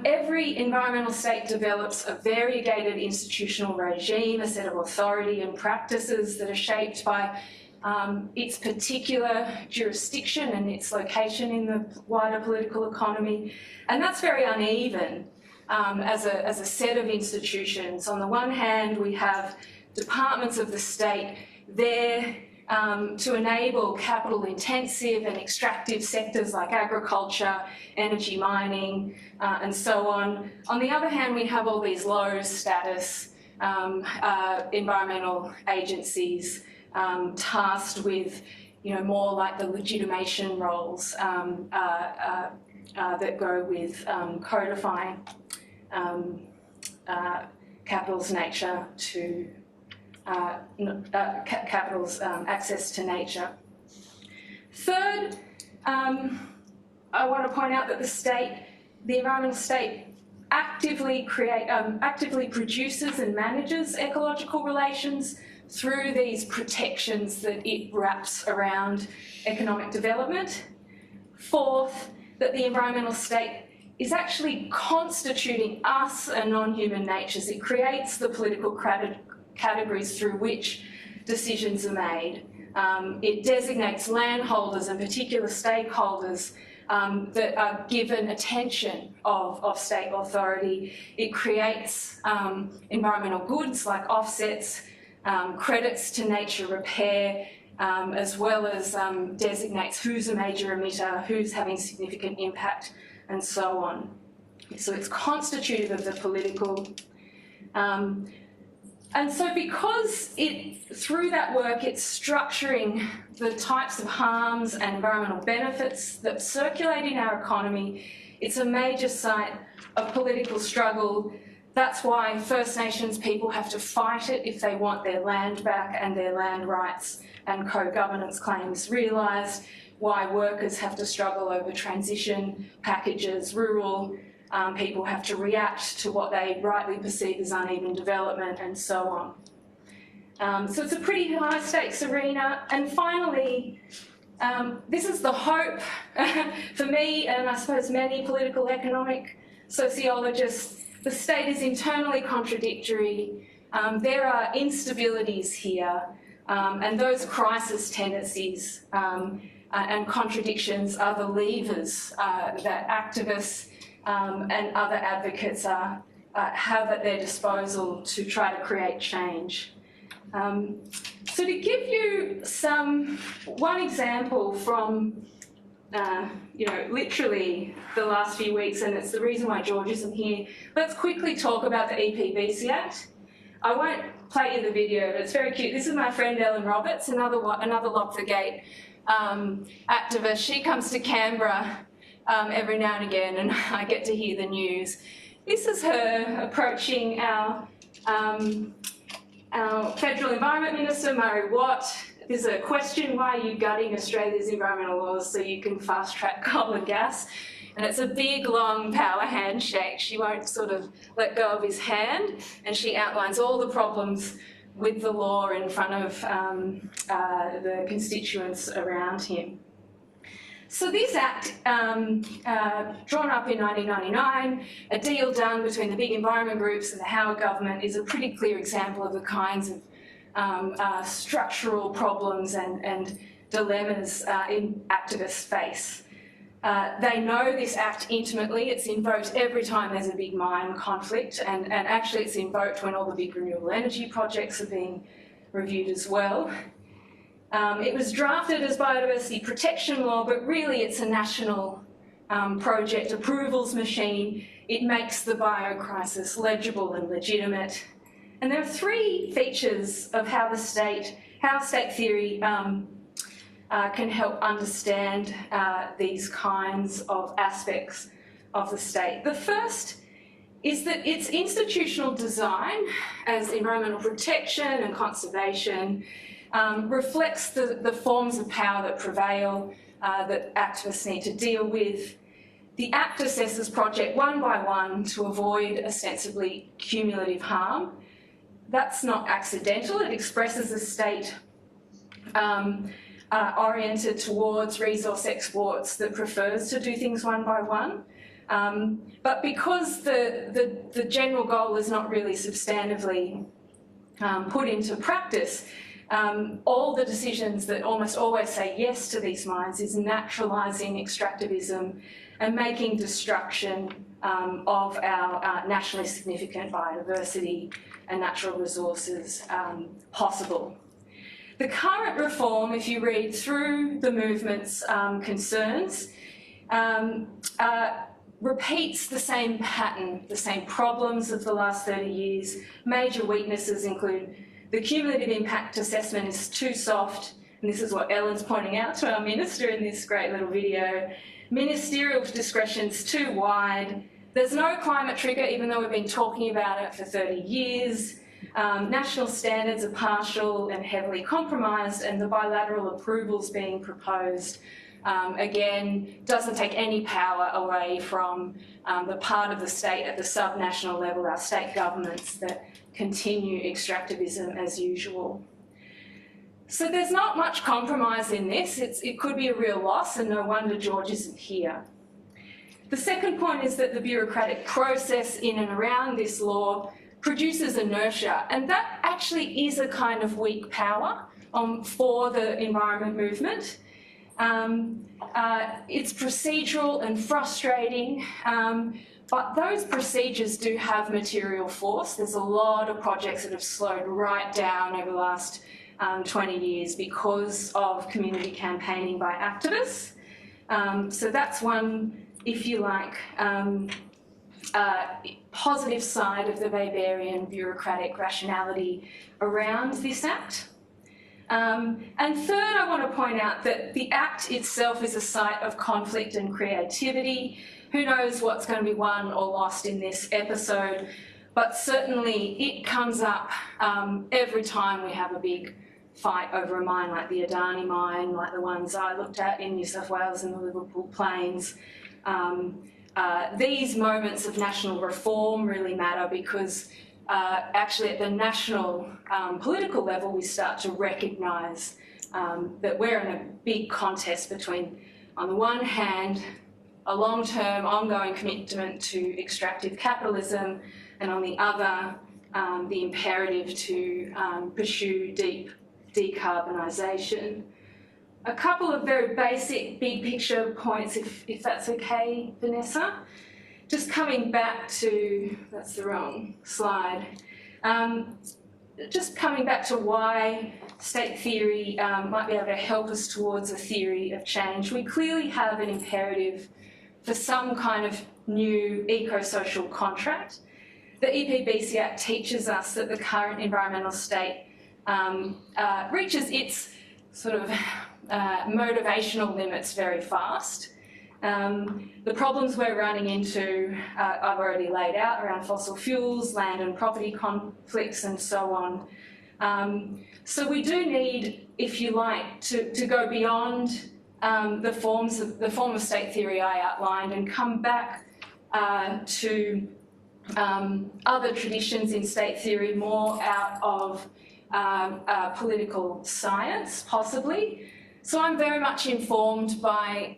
every environmental state develops a variegated institutional regime, a set of authority and practices that are shaped by its particular jurisdiction and its location in the wider political economy. And that's very uneven as a set of institutions. On the one hand, we have departments of the state there to enable capital-intensive and extractive sectors like agriculture, energy mining, and so on. On the other hand, we have all these low-status environmental agencies tasked with, more like the legitimation roles that go with codifying capital's nature to capital's access to nature. Third, I want to point out that the environmental state actively produces and manages ecological relations through these protections that it wraps around economic development. Fourth, that the environmental state is actually constituting us and non-human natures. It creates the political categories through which decisions are made. It designates landholders and particular stakeholders that are given attention of state authority. It creates environmental goods like offsets, credits to nature repair, as well as designates who's a major emitter, who's having significant impact, and so on. So it's constitutive of the political. And so because through that work, it's structuring the types of harms and environmental benefits that circulate in our economy, it's a major site of political struggle. That's why First Nations people have to fight it if they want their land back and their land rights and co-governance claims realised, why workers have to struggle over transition packages, rural people have to react to what they rightly perceive as uneven development, and so on. So it's a pretty high stakes arena. And finally, this is the hope for me and I suppose many political economic sociologists. The state is internally contradictory. There are instabilities here, and those crisis tendencies and contradictions are the levers that activists and other advocates have at their disposal to try to create change. So to give you one example from literally the last few weeks, and it's the reason why George isn't here, let's quickly talk about the EPBC Act. I won't play you the video, but it's very cute. This is my friend Ellen Roberts, another Lock the Gate activist. She comes to Canberra every now and again, and I get to hear the news. This is her approaching our Federal Environment Minister, Murray Watt. There's a question, why are you gutting Australia's environmental laws so you can fast-track coal and gas? And it's a big, long power handshake. She won't sort of let go of his hand, and she outlines all the problems with the law in front of the constituents around him. So this act, drawn up in 1999, a deal done between the big environment groups and the Howard government, is a pretty clear example of the kinds of structural problems and dilemmas in activists face. They know this act intimately. It's invoked every time there's a big mine conflict, and actually it's invoked when all the big renewable energy projects are being reviewed as well. It was drafted as biodiversity protection law, but really it's a national project approvals machine. It makes the biocrisis legible and legitimate. And there are three features of how state theory can help understand these kinds of aspects of the state. The first is that its institutional design as environmental protection and conservation reflects the forms of power that prevail, that activists need to deal with. The Act assesses project one by one to avoid ostensibly cumulative harm. That's not accidental. It expresses a state oriented towards resource exports that prefers to do things one by one. But because the general goal is not really substantively put into practice, all the decisions that almost always say yes to these mines is naturalising extractivism and making destruction of our nationally significant biodiversity and natural resources possible. The current reform, if you read through the movement's concerns, repeats the same pattern, the same problems of the last 30 years. Major weaknesses include the cumulative impact assessment is too soft, and this is what Ellen's pointing out to our minister in this great little video. Ministerial discretion's too wide. There's no climate trigger, even though we've been talking about it for 30 years. National standards are partial and heavily compromised, and the bilateral approvals being proposed, again, doesn't take any power away from the part of the state at the subnational level, our state governments, that continue extractivism as usual. So there's not much compromise in this. It could be a real loss, and no wonder George isn't here. The second point is that the bureaucratic process in and around this law produces inertia, and that actually is a kind of weak power for the environment movement. It's procedural and frustrating, but those procedures do have material force. There's a lot of projects that have slowed right down over the last 20 years because of community campaigning by activists. So that's one, if you like, positive side of the Weberian bureaucratic rationality around this Act. And third, I want to point out that the Act itself is a site of conflict and creativity. Who knows what's going to be won or lost in this episode, but certainly it comes up every time we have a big fight over a mine like the Adani mine, like the ones I looked at in New South Wales and the Liverpool Plains. These moments of national reform really matter because actually at the national political level we start to recognise that we're in a big contest between, on the one hand, a long-term ongoing commitment to extractive capitalism, and on the other, the imperative to pursue deep decarbonisation. A couple of very basic big picture points, if that's okay, Vanessa. Just coming back to, that's the wrong slide, just coming back to why state theory might be able to help us towards a theory of change. We clearly have an imperative for some kind of new eco-social contract. The EPBC Act teaches us that the current environmental state reaches its sort of motivational limits very fast. The problems we're running into I've already laid out around fossil fuels, land and property conflicts and so on. So we do need, if you like, to go beyond the form of state theory I outlined and come back to other traditions in state theory, more out of political science, possibly. So I'm very much informed by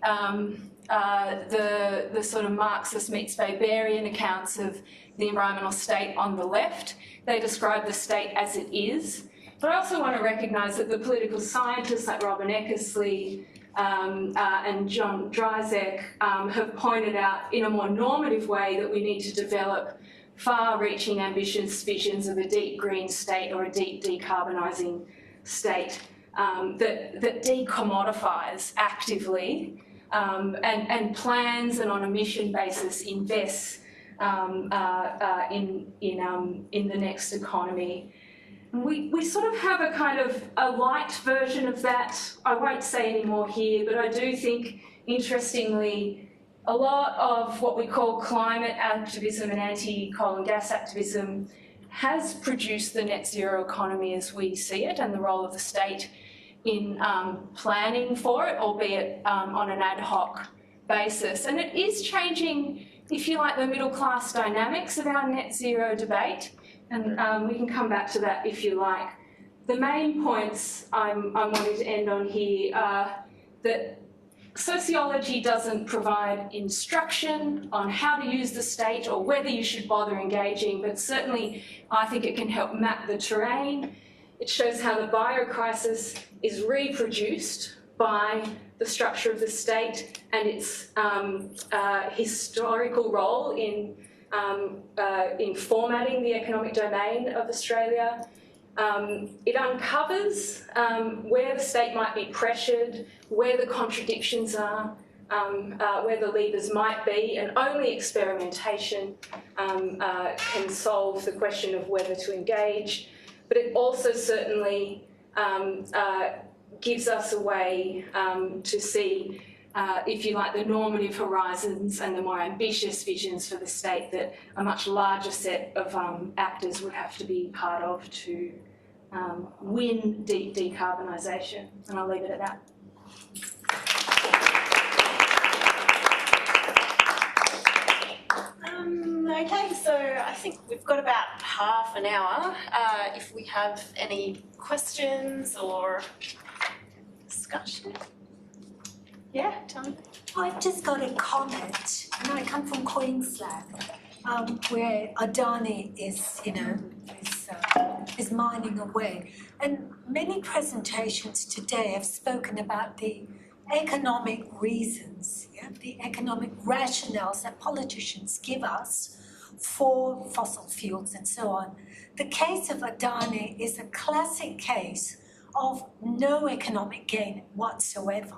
the sort of Marxist meets Weberian accounts of the environmental state on the left. They describe the state as it is. But I also want to recognise that the political scientists like Robin Eckersley and John Dryzek have pointed out in a more normative way that we need to develop far-reaching ambitious visions of a deep green state or a deep decarbonising state that decommodifies actively and plans and on a mission basis invests in the next economy. We sort of have a kind of a light version of that. I won't say any more here, but I do think, interestingly, a lot of what we call climate activism and anti-coal and gas activism has produced the net zero economy as we see it, and the role of the state in planning for it, albeit on an ad hoc basis. And it is changing, if you like, the middle class dynamics of our net zero debate. And we can come back to that if you like. The main points I'm wanting to end on here are that sociology doesn't provide instruction on how to use the state or whether you should bother engaging, but certainly I think it can help map the terrain. It shows how the biocrisis is reproduced by the structure of the state and its historical role in formatting the economic domain of Australia. It uncovers where the state might be pressured, where the contradictions are, where the levers might be, and only experimentation can solve the question of whether to engage. But it also certainly gives us a way to see, if you like, the normative horizons and the more ambitious visions for the state that a much larger set of actors would have to be part of to win deep decarbonisation. And I'll leave it at that. Okay, so I think we've got about half an hour. If we have any questions or discussion. Yeah, tell me. I've just got a comment, and I come from Queensland, where Adani is mining away, and many presentations today have spoken about the economic reasons, the economic rationales that politicians give us for fossil fuels and so on. The case of Adani is a classic case of no economic gain whatsoever.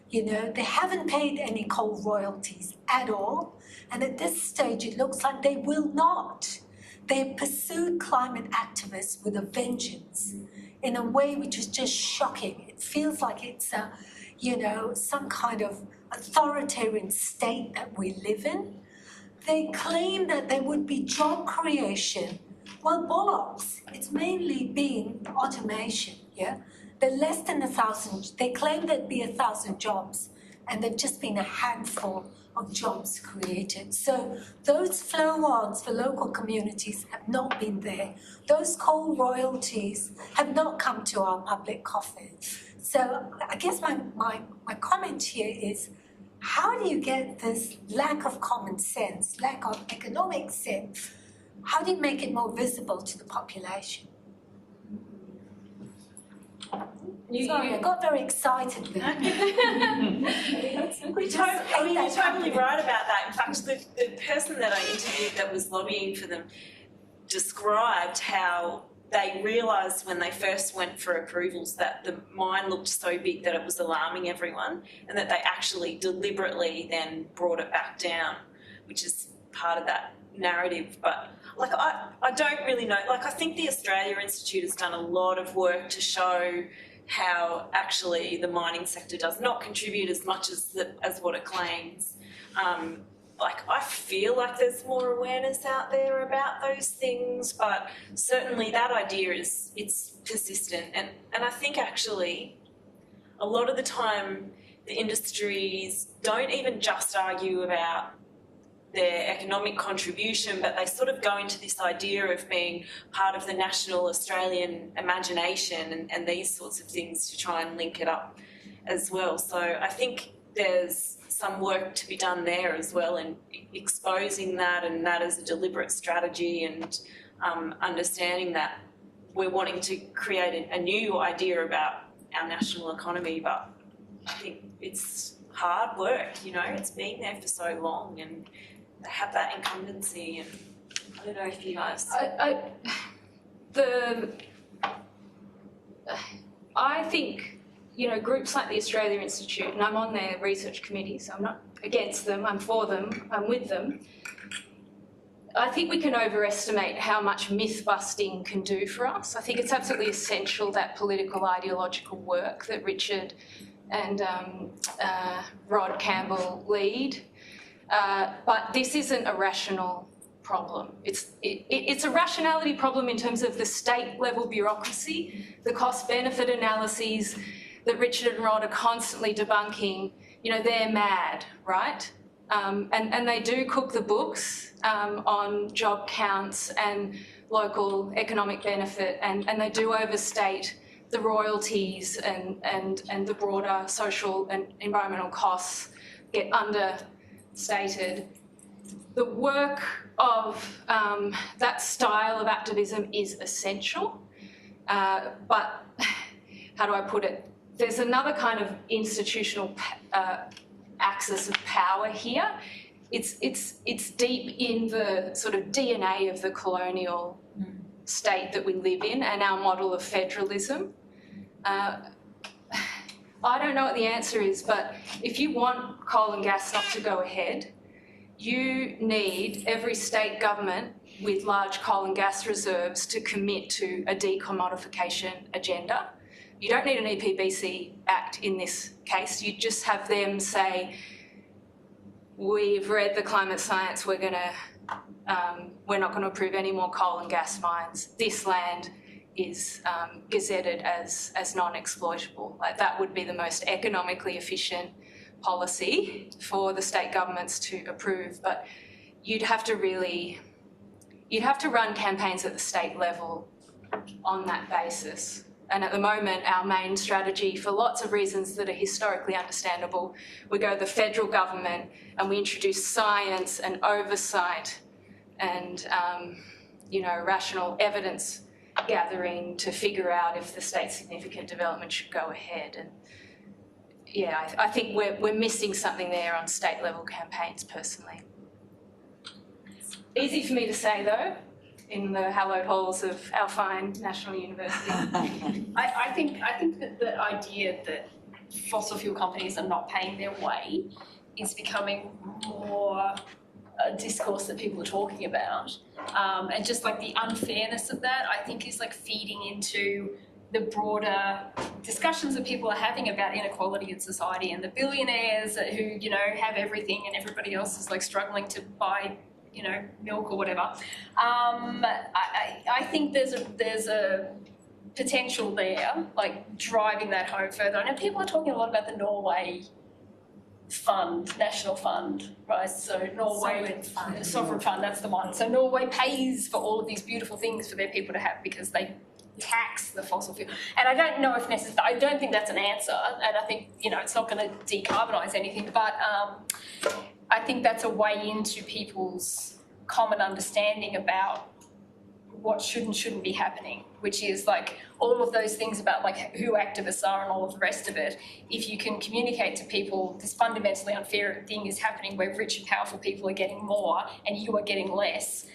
You know, they haven't paid any coal royalties at all, and at this stage it looks like they will not. They pursued climate activists with a vengeance in a way which is just shocking. It feels like it's a, you know, some kind of authoritarian state that we live in. They claim that there would be job creation. Well, bollocks. It's mainly been automation, yeah? They're less than 1,000. They claim there'd be 1,000 jobs, and there've just been a handful of jobs created. So those flow-ons for local communities have not been there. Those coal royalties have not come to our public coffers. So I guess my comment here is, how do you get this lack of common sense, lack of economic sense, how do you make it more visible to the population? Sorry, I got very excited there. You're totally right about that. In fact, the person that I interviewed that was lobbying for them described how they realised when they first went for approvals that the mine looked so big that it was alarming everyone, and that they actually deliberately then brought it back down, which is part of that narrative. But like, I don't really know. Like, I think the Australia Institute has done a lot of work to show how actually the mining sector does not contribute as much as what it claims. Like, I feel like there's more awareness out there about those things, but certainly that idea it's persistent. And I think actually a lot of the time the industries don't even just argue about their economic contribution, but they sort of go into this idea of being part of the national Australian imagination and these sorts of things to try and link it up as well. So I think there's some work to be done there as well in exposing that, and that as a deliberate strategy, and understanding that we're wanting to create a new idea about our national economy, but I think it's hard work, you know, it's been there for so long and they have that incumbency, and I don't know if you guys... I think, you know, groups like the Australia Institute, and I'm on their research committee, so I'm not against them, I'm for them, I'm with them. I think we can overestimate how much myth-busting can do for us. I think it's absolutely essential, that political ideological work that Richard and Rod Campbell lead. But this isn't a rational problem. It's a rationality problem in terms of the state-level bureaucracy, the cost-benefit analyses that Richard and Rod are constantly debunking. You know, they're mad, right? And they do cook the books on job counts and local economic benefit, and they do overstate the royalties and the broader social and environmental costs get understated. The work of that style of activism is essential, but how do I put it? There's another kind of institutional axis of power here. It's deep in the sort of DNA of the colonial state that we live in and our model of federalism. I don't know what the answer is, but if you want coal and gas not to go ahead, you need every state government with large coal and gas reserves to commit to a decommodification agenda. You don't need an EPBC Act in this case. You just have them say, we've read the climate science, we're not going to approve any more coal and gas mines. This land is gazetted as non-exploitable. Like, that would be the most economically efficient policy for the state governments to approve. But you'd have to run campaigns at the state level on that basis. And at the moment, our main strategy, for lots of reasons that are historically understandable, we go to the federal government and we introduce science and oversight and, you know, rational evidence gathering to figure out if the state significant development should go ahead. And yeah, I think we're missing something there on state level campaigns, personally. Easy for me to say, though. in the hallowed halls of our fine National University. I think that the idea that fossil fuel companies are not paying their way is becoming more a discourse that people are talking about. And just like the unfairness of that, I think is like feeding into the broader discussions that people are having about inequality in society and the billionaires who, you know, have everything and everybody else is like struggling to buy, you know, milk or whatever. I think there's a potential there, like driving that home further. I know people are talking a lot about the Norway fund, national fund, right? So Norway, sovereign fund, that's the one. So Norway pays for all of these beautiful things for their people to have because they tax the fossil fuel. And I don't know if I don't think that's an answer. And I think, you know, it's not going to decarbonise anything, but I think that's a way into people's common understanding about what should and shouldn't be happening, which is like all of those things about like who activists are and all of the rest of it. If you can communicate to people this fundamentally unfair thing is happening where rich and powerful people are getting more and you are getting less,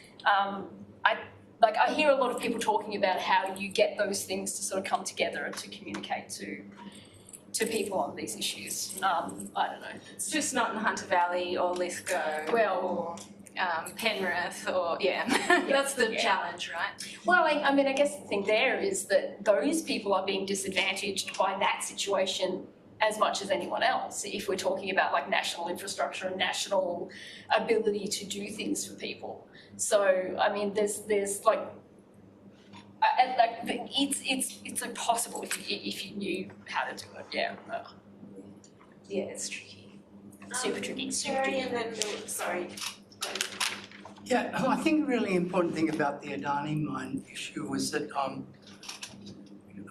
I hear a lot of people talking about how you get those things to sort of come together and to communicate to people on these issues. I don't know. It's just not in Hunter Valley or Lithgow or Penrith or, that's the challenge, right? Well, I mean, I guess the thing there is that those people are being disadvantaged by that situation as much as anyone else, if we're talking about like national infrastructure and national ability to do things for people. So, I mean, there's like, it's like possible if you knew how to do it. Yeah. Yeah, it's tricky. Super tricky. Sherry and then Bill, sorry. Yeah, I think a really important thing about the Adani mine issue was that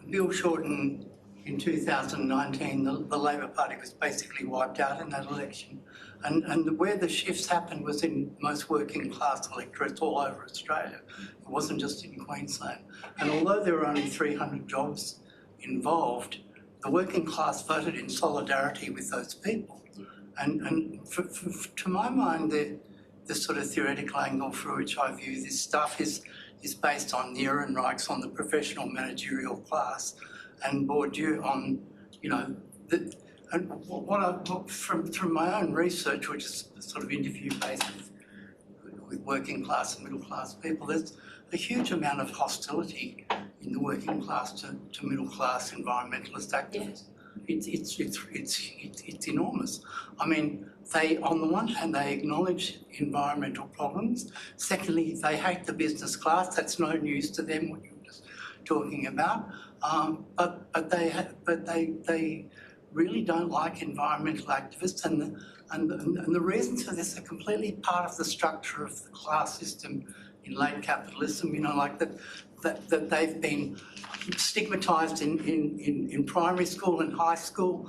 Bill Shorten in 2019, the Labor Party was basically wiped out in that election. And where the shifts happened was in most working class electorates all over Australia. It wasn't just in Queensland. And although there were only 300 jobs involved, the working class voted in solidarity with those people. And to my mind, the sort of theoretical angle through which I view this stuff is based on Nierenreich's on the professional managerial class and Bourdieu on, you know, from my own research, which is sort of interview-based with working class and middle class people, there's a huge amount of hostility in the working class to middle class environmentalist activists. It's enormous. I mean, they, on the one hand, they acknowledge environmental problems. Secondly, they hate the business class. That's no news to them, what you were just talking about. But they really don't like environmental activists, and the reasons for this are completely part of the structure of the class system in late capitalism. You know, like that they've been stigmatised in primary school and high school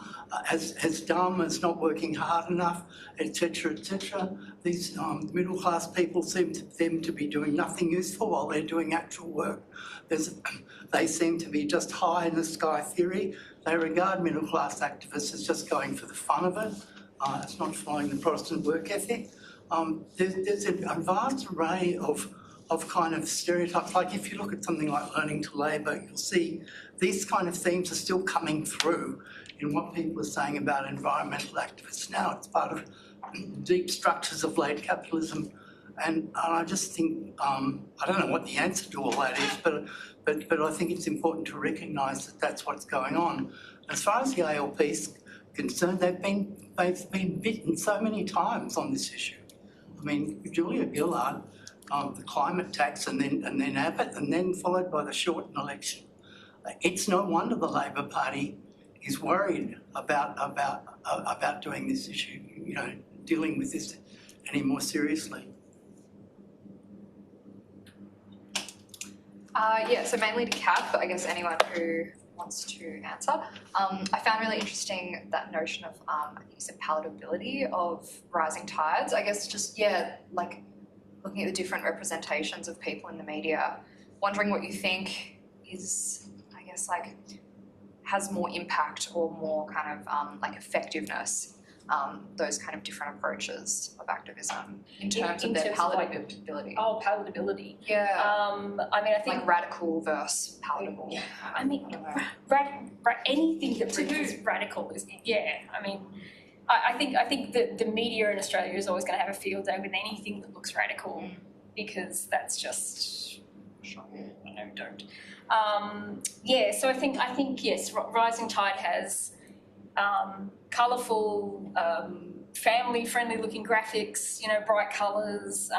as dumb, as not working hard enough, etc., etc. These middle class people seem to them to be doing nothing useful while they're doing actual work. They seem to be just high in the sky theory. They regard middle class activists as just going for the fun of it. It's not following the Protestant work ethic. There's a vast array of kind of stereotypes. Like if you look at something like Learning to Labour, you'll see these kind of themes are still coming through in what people are saying about environmental activists now. It's part of deep structures of late capitalism. And I just think, I don't know what the answer to all that is, but I think it's important to recognise that that's what's going on. As far as the ALP is concerned, they've been bitten so many times on this issue. I mean, Julia Gillard, the climate tax, and then Abbott, and then followed by the Shorten election. It's no wonder the Labor Party is worried about doing this issue, you know, dealing with this any more seriously. So mainly to Kath, but I guess anyone who wants to answer. I found really interesting that notion of, I think you said palatability of rising tides. I guess just, like looking at the different representations of people in the media, wondering what you think is, I guess, like, has more impact or more kind of like effectiveness those kind of different approaches of activism in In terms of their terms of, like, palatability? palatability. Yeah, I mean, I think like radical versus palatable. Yeah, I mean, I don't know. anything that is radical is, I mean, I think that the media in Australia is always going to have a field day with anything that looks radical, because that's just, no, don't. So I think yes, Rising Tide has colourful, family-friendly looking graphics, bright colours.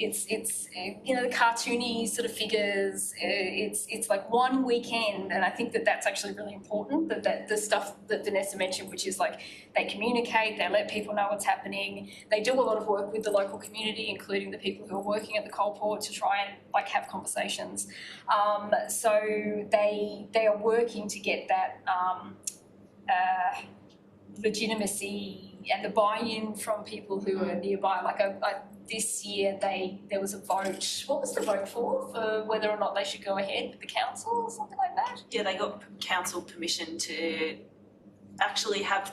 It's the cartoony sort of figures. It's like one weekend, and I think that that's actually really important. That the stuff that Vanessa mentioned, which is like they communicate, they let people know what's happening. They do a lot of work with the local community, including the people who are working at the coal port, to try and like have conversations. So they are working to get that legitimacy and the buy-in from people who are nearby. Like this year, there was a vote. What was the vote for whether or not they should go ahead with the council or something like that? Yeah, they got council permission to actually have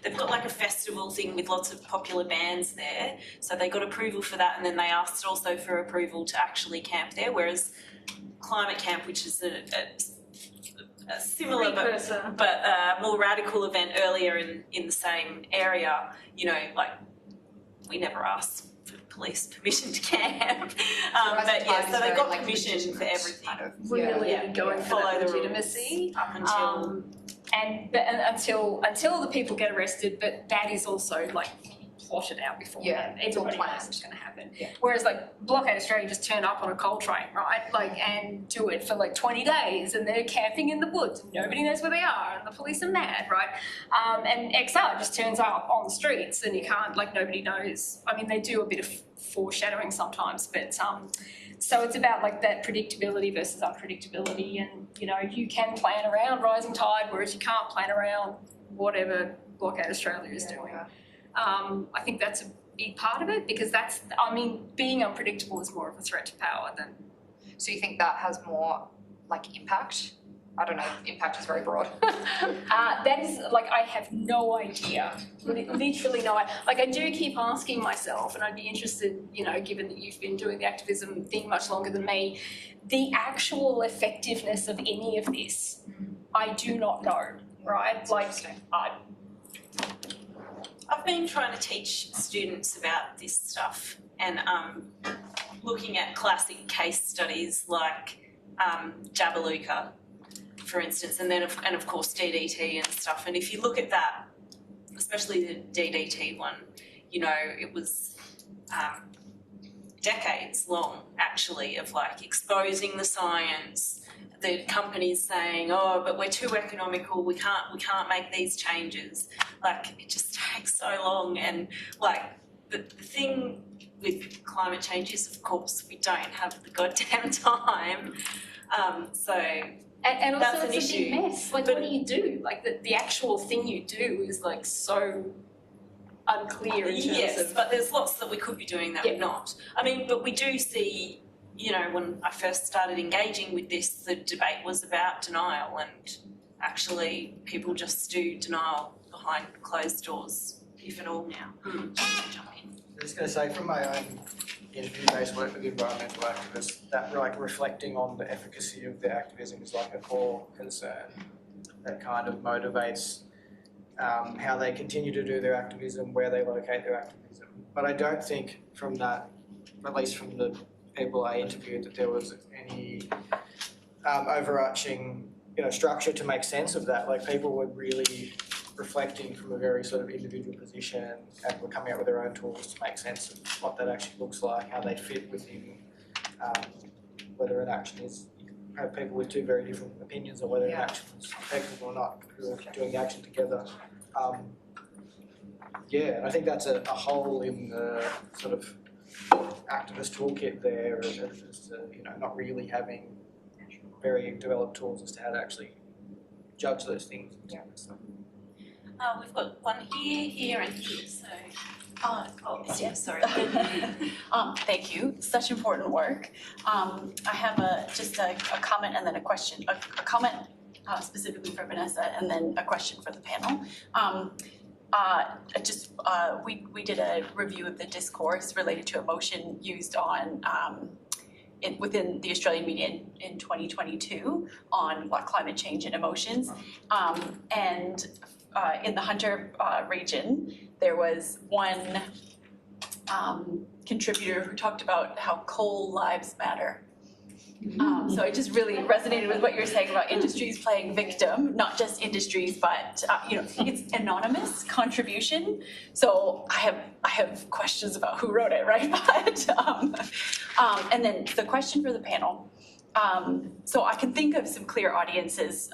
they've got like a festival thing with lots of popular bands there. So they got approval for that, and then they asked also for approval to actually camp there, whereas Climate Camp, which is a similar but more radical event earlier in the same area, like we never asked for police permission to camp. So they got permission for everything. Kind of, Really going for Follow that the legitimacy up until and until the people get arrested, but that is also like plotted out before. it's all everybody planned. knows what's going to happen. Yeah. Whereas like Blockade Australia just turn up on a coal train, right? And do it for like 20 days, and they're camping in the woods, and nobody knows where they are, and the police are mad, right? And XR just turns up on the streets, and you can't, nobody knows. I mean, they do a bit of foreshadowing sometimes, but so it's about like that predictability versus unpredictability, and you can plan around Rising Tide, whereas you can't plan around whatever Blockade Australia is doing. I think that's a big part of it, because being unpredictable is more of a threat to power than. So you think that has more impact? I don't know, impact is very broad. That is, I have no idea, literally no idea. I do keep asking myself, and I'd be interested, given that you've been doing the activism thing much longer than me, the actual effectiveness of any of this, I do not know, right? I've been trying to teach students about this stuff, and looking at classic case studies like Jabiluka, for instance, and of course DDT and stuff. And if you look at that, especially the DDT one, it was decades long actually of exposing the science. The companies saying, "Oh, but we're too economical. We can't make these changes." It just takes so long. And the thing with climate change is, of course, we don't have the goddamn time. And also that's an it's a big issue. mess. What do you do? The actual thing you do is so unclear in terms of. But there's lots that we could be doing that we're not. I mean, but we do see, when I first started engaging with this, the debate was about denial, and actually people just do denial behind closed doors, if at all now. Jump in. I was going to say, from my own interview-based work with environmental activists, that reflecting on the efficacy of their activism is a core concern that kind of motivates how they continue to do their activism, where they locate their activism. But I don't think from that, at least from the people I interviewed, that there was any overarching structure to make sense of that. People were really reflecting from a very sort of individual position, and were coming up with their own tools to make sense of what that actually looks like, how they fit within whether an action is, have people with two very different opinions, or whether an action is effective or not, who are doing the action together. And I think that's a hole in the sort of activist toolkit there, as to, not really having very developed tools as to how to actually judge those things. We've got one here, and here. So, sorry. Thank you. Such important work. I have just a comment and then a question. A comment specifically for Vanessa, and then a question for the panel. we did a review of the discourse related to emotion used on within the Australian media in 2022 on climate change and emotions, and in the Hunter region there was one contributor who talked about how coal lives matter. So it just really resonated with what you're saying about industries playing victim, not just industries, but it's anonymous contribution. So I have questions about who wrote it, right? But and then the question for the panel. So I can think of some clear audiences,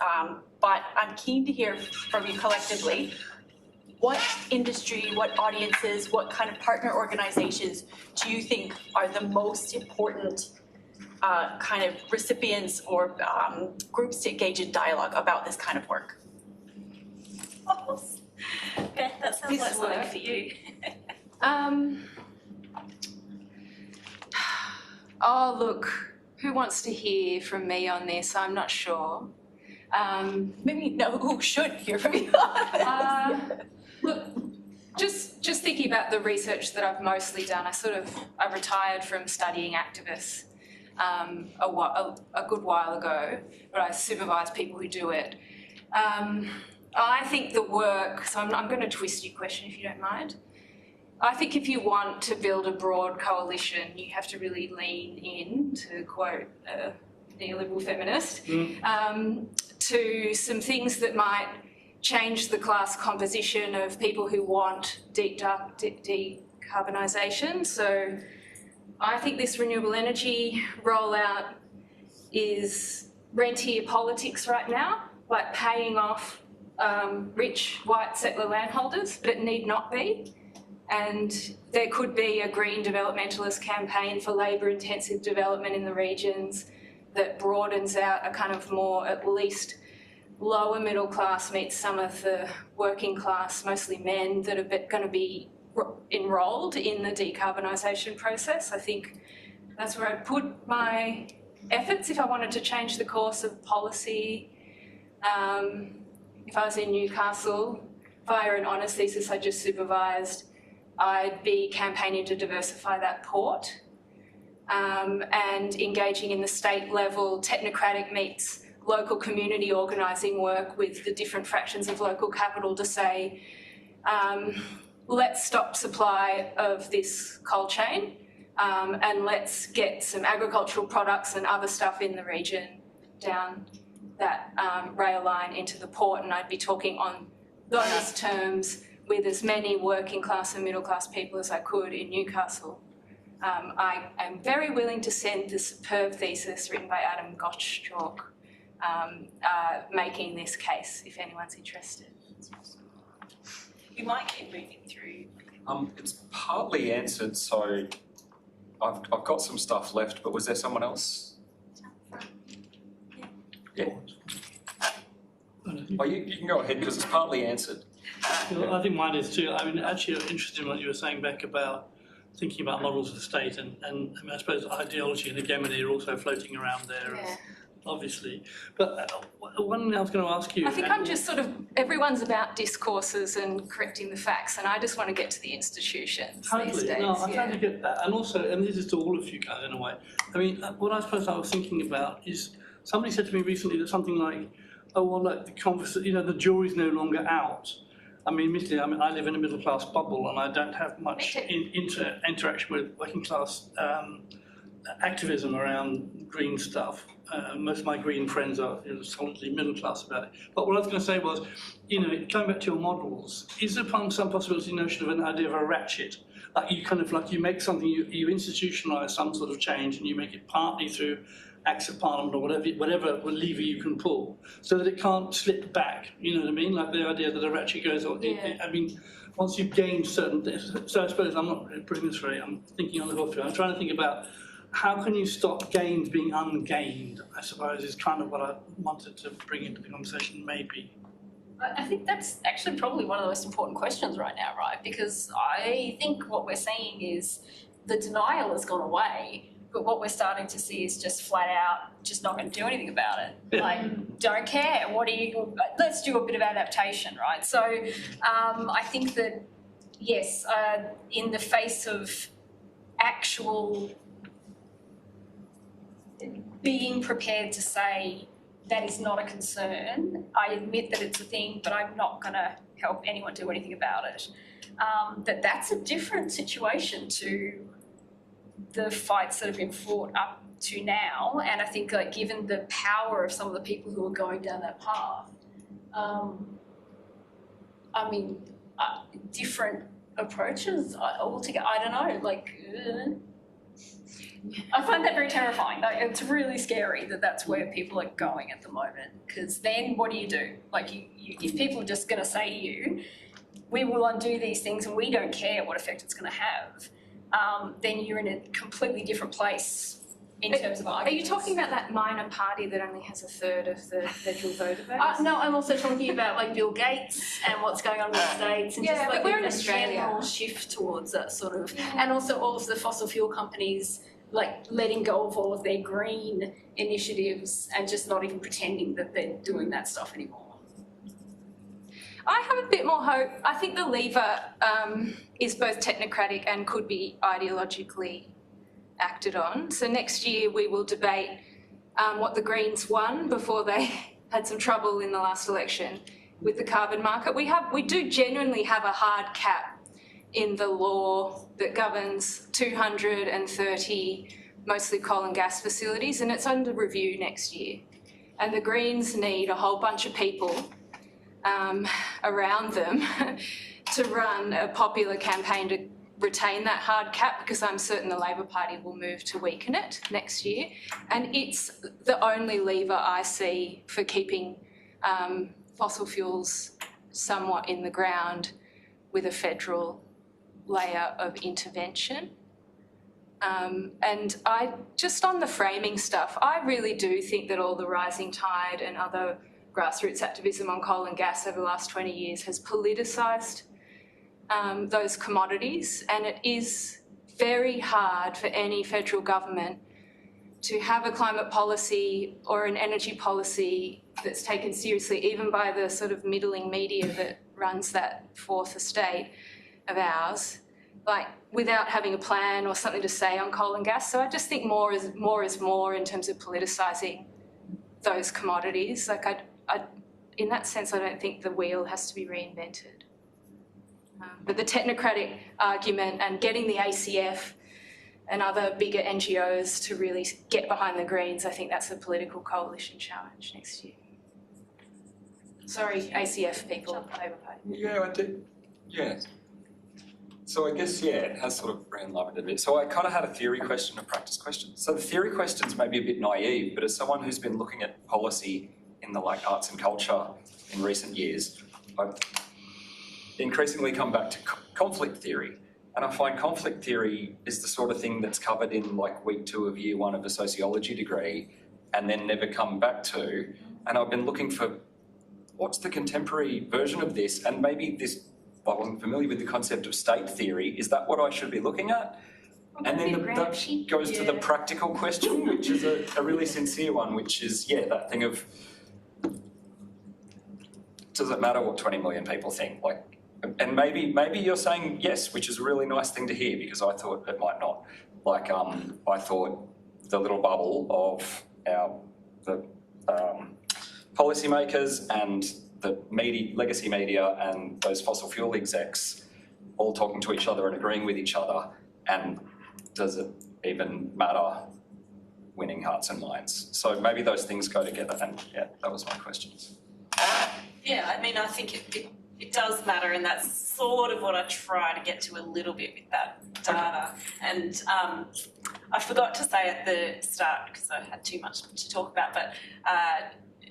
but I'm keen to hear from you collectively. What industry, what audiences, what kind of partner organizations do you think are the most important kind of recipients or groups to engage in dialogue about this kind of work? Okay, that sounds like something for you. Oh, look, who wants to hear from me on this? I'm not sure. Maybe no, who should hear from you? Look, just thinking about the research that I've mostly done, I retired from studying activists a good while ago, but I supervise people who do it. I think the work, so I'm going to twist your question if you don't mind. I think if you want to build a broad coalition, you have to really lean in, to quote a neoliberal feminist, to some things that might change the class composition of people who want decarbonisation. So I think this renewable energy rollout is rentier politics right now, like paying off rich white settler landholders, but it need not be. And there could be a green developmentalist campaign for labour-intensive development in the regions that broadens out a kind of more, at least, lower middle class meets some of the working class, mostly men, that are going to be enrolled in the decarbonisation process. I think that's where I'd put my efforts if I wanted to change the course of policy. If I was in Newcastle, via an honours thesis I just supervised, I'd be campaigning to diversify that port and engaging in the state level technocratic meets local community organising work with the different fractions of local capital to say, let's stop supply of this coal chain and let's get some agricultural products and other stuff in the region down that rail line into the port. And I'd be talking on those terms with as many working class and middle class people as I could in Newcastle. I am very willing to send the superb thesis written by Adam Gottschalk making this case, if anyone's interested. We might keep moving through. It's partly answered, so I've got some stuff left, but was there someone else? Yeah. Oh, you can go ahead because it's partly answered. Well, I think mine is too. I mean, actually, I'm interested in what you were saying, Beck, about thinking about models of the state, and I mean, I suppose ideology and hegemony are also floating around there, obviously. But one thing I was going to ask you... I think I'm just everyone's about discourses and correcting the facts, and I just want to get to the institutions these days. No, I totally get that. And also, and this is to all of you guys in a way, I mean, what I suppose I was thinking about is, somebody said to me recently that something like, oh, well, like the jury's no longer out. I mean, admittedly, I live in a middle-class bubble and I don't have much interaction with working-class activism around green stuff. Most of my green friends are solidly middle-class about it. But what I was going to say was, going back to your models, is there some possibility notion of an idea of a ratchet? Like you make something, you institutionalise some sort of change and you make it partly through acts of parliament or whatever lever you can pull, so that it can't slip back. You know what I mean? Like the idea that a ratchet goes on. I mean, once you've gained certain. So I suppose I'm not putting this right. I'm thinking on the hoof. I'm trying to think about how can you stop gains being ungained. I suppose is kind of what I wanted to bring into the conversation. Maybe. I think that's actually probably one of the most important questions right now, right? Because I think what we're seeing is the denial has gone away But what we're starting to see is just flat out, just not going to do anything about it. Like, don't care. Let's do a bit of adaptation, right? So I think that, yes, in the face of actual being prepared to say that is not a concern, I admit that it's a thing, but I'm not going to help anyone do anything about it. That's a different situation to the fights that have been fought up to now, and I think like given the power of some of the people who are going down that path, different approaches altogether. I don't know, I find that very terrifying. Like, it's really scary that that's where people are going at the moment, because then what do? Like, if people are just going to say to you, we will undo these things and we don't care what effect it's going to have, then you're in a completely different place in terms of arguments. Are you talking about that minor party that only has a third of the federal voter base? No, I'm also talking about like Bill Gates and what's going on in the States, and just like we're in a Australia. general shift towards that sort of, and also all of the fossil fuel companies like letting go of all of their green initiatives and just not even pretending that they're doing that stuff anymore. I have a bit more hope. I think the lever is both technocratic and could be ideologically acted on. So next year we will debate what the Greens won before they had some trouble in the last election with the carbon market. We do genuinely have a hard cap in the law that governs 230 mostly coal and gas facilities, and it's under review next year. And the Greens need a whole bunch of people around them to run a popular campaign to retain that hard cap, because I'm certain the Labor Party will move to weaken it next year. And it's the only lever I see for keeping fossil fuels somewhat in the ground with a federal layer of intervention. And I just on the framing stuff, I really do think that all the rising tide and other grassroots activism on coal and gas over the last 20 years has politicised those commodities, and it is very hard for any federal government to have a climate policy or an energy policy that's taken seriously, even by the sort of middling media that runs that fourth estate of ours, like without having a plan or something to say on coal and gas. So I just think more is more in terms of politicising those commodities. Like I, in that sense, I don't think the wheel has to be reinvented. But the technocratic argument and getting the ACF and other bigger NGOs to really get behind the Greens, I think that's a political coalition challenge next year. Sorry, ACF people, Labor Party. Yeah, I did. Yeah. So I guess, it has sort of ran love a bit. So I kind of had a theory question, a practice question. So the theory questions may be a bit naive, but as someone who's been looking at policy in the arts and culture in recent years, I've increasingly come back to conflict theory. And I find conflict theory is the sort of thing that's covered in week 2 of year 1 of a sociology degree and then never come back to. And I've been looking for what's the contemporary version of this, and maybe this, well, I'm familiar with the concept of state theory, is that what I should be looking at? And then that goes to the practical question, which is a really sincere one, which is, that thing of, does it matter what 20 million people think? And maybe you're saying yes, which is a really nice thing to hear, because I thought it might not. I thought the little bubble of the policymakers and the legacy media and those fossil fuel execs all talking to each other and agreeing with each other, and does it even matter winning hearts and minds? So maybe those things go together, and that was my questions. I think it does matter, and that's sort of what I try to get to a little bit with that data. And I forgot to say at the start, because I had too much to talk about, but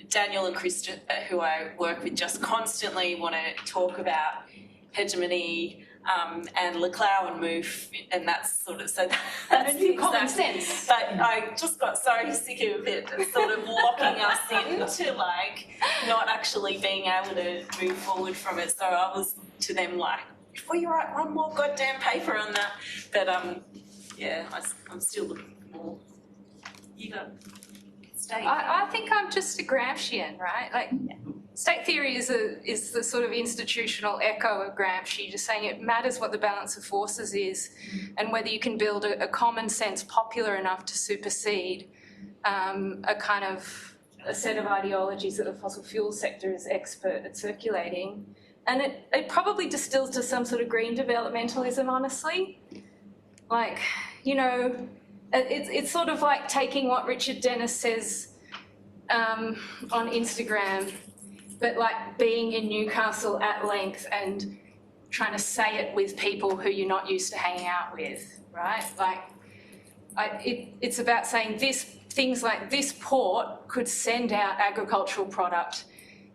Daniel and Chris, who I work with, just constantly want to talk about hegemony and Leclerc and move, and that's sort of, so that's the common sense. But I just got so sick of it, sort of locking us into not actually being able to move forward from it. So I was to them before you write one more goddamn paper on that. But I'm still looking for or you got state? I think I'm just a Gramscian, right? Like, state theory is the sort of institutional echo of Gramsci, just saying it matters what the balance of forces is and whether you can build a common sense popular enough to supersede a set of ideologies that the fossil fuel sector is expert at circulating. And it probably distills to some sort of green developmentalism, honestly. Like, you know, it's sort of like taking what Richard Dennis says on Instagram, but like being in Newcastle at length and trying to say it with people who you're not used to hanging out with, right? Like, it's about saying things like this port could send out agricultural product,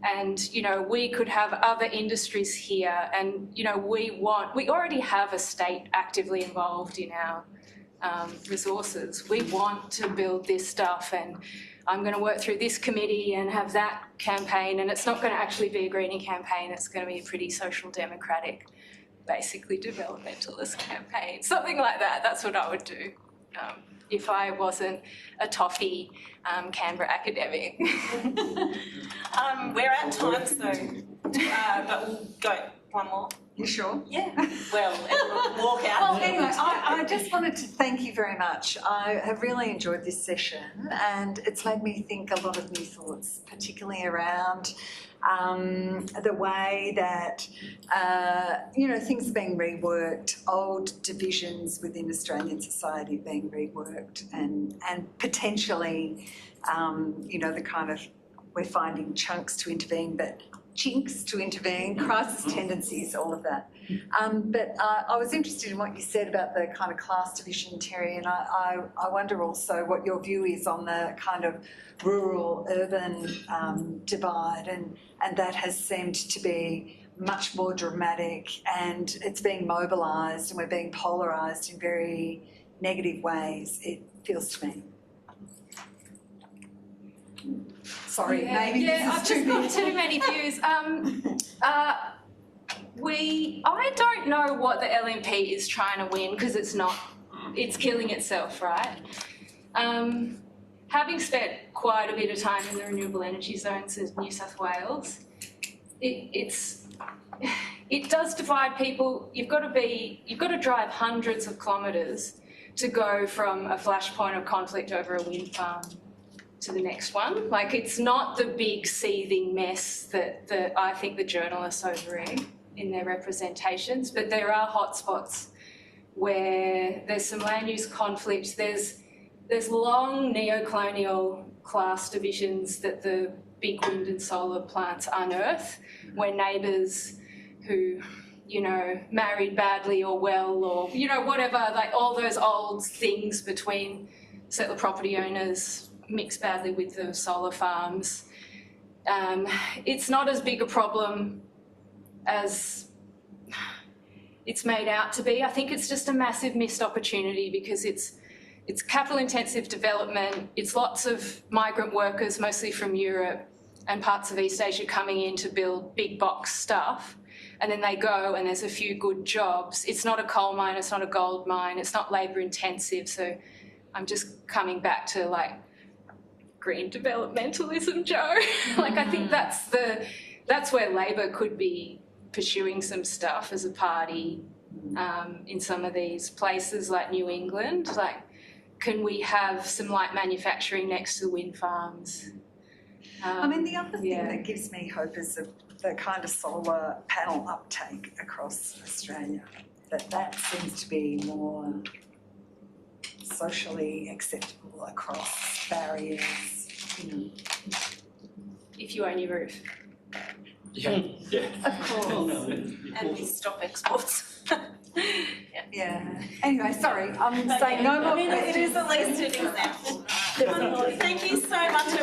and, you know, we could have other industries here, and, you know, we already have a state actively involved in our resources. We want to build this stuff, and I'm going to work through this committee and have that campaign, and it's not going to actually be a greening campaign, it's going to be a pretty social democratic, basically developmentalist campaign. Something like that, that's what I would do if I wasn't a toffee Canberra academic. We're at time, so but we'll go one more. You sure? Yeah. Well, and we'll walk out. Well, anyway, I just wanted to thank you very much. I have really enjoyed this session, and it's made me think a lot of new thoughts, particularly around the way that, you know, things are being reworked, old divisions within Australian society being reworked, and potentially, you know, the kind of, we're finding chunks to intervene, but chinks to intervene, crisis tendencies, all of that. But I was interested in what you said about the kind of class division, Terry, and I wonder also what your view is on the kind of rural-urban divide, and that has seemed to be much more dramatic, and it's being mobilised, and we're being polarised in very negative ways, it feels to me. Sorry, maybe this is I've just got too many views. I don't know what the LNP is trying to win, because it's killing itself, right? Having spent quite a bit of time in the renewable energy zones of New South Wales, it does divide people. You've got to drive hundreds of kilometres to go from a flashpoint of conflict over a wind farm to the next one. Like, it's not the big seething mess that I think the journalists overread in their representations, but there are hotspots where there's some land use conflict. There's long neo-colonial class divisions that the big wind and solar plants unearth, where neighbours who, you know, married badly or well, or, you know, whatever, like all those old things between settler property owners mix badly with the solar farms. It's not as big a problem as it's made out to be. I think it's just a massive missed opportunity, because it's capital intensive development. It's lots of migrant workers, mostly from Europe and parts of East Asia, coming in to build big box stuff. And then they go and there's a few good jobs. It's not a coal mine, it's not a gold mine, it's not labour intensive. So I'm just coming back to like green developmentalism, Joe. Like, I think that's where Labor could be pursuing some stuff as a party in some of these places like New England. Like, can we have some light manufacturing next to wind farms? I mean, the other thing that gives me hope is the kind of solar panel uptake across Australia, that seems to be more socially acceptable across barriers, you know. If you own your roof. Yeah. Of course. And we stop exports. Yeah. Anyway, sorry, I'm saying no more questions. It is at least an example. Thank you so much.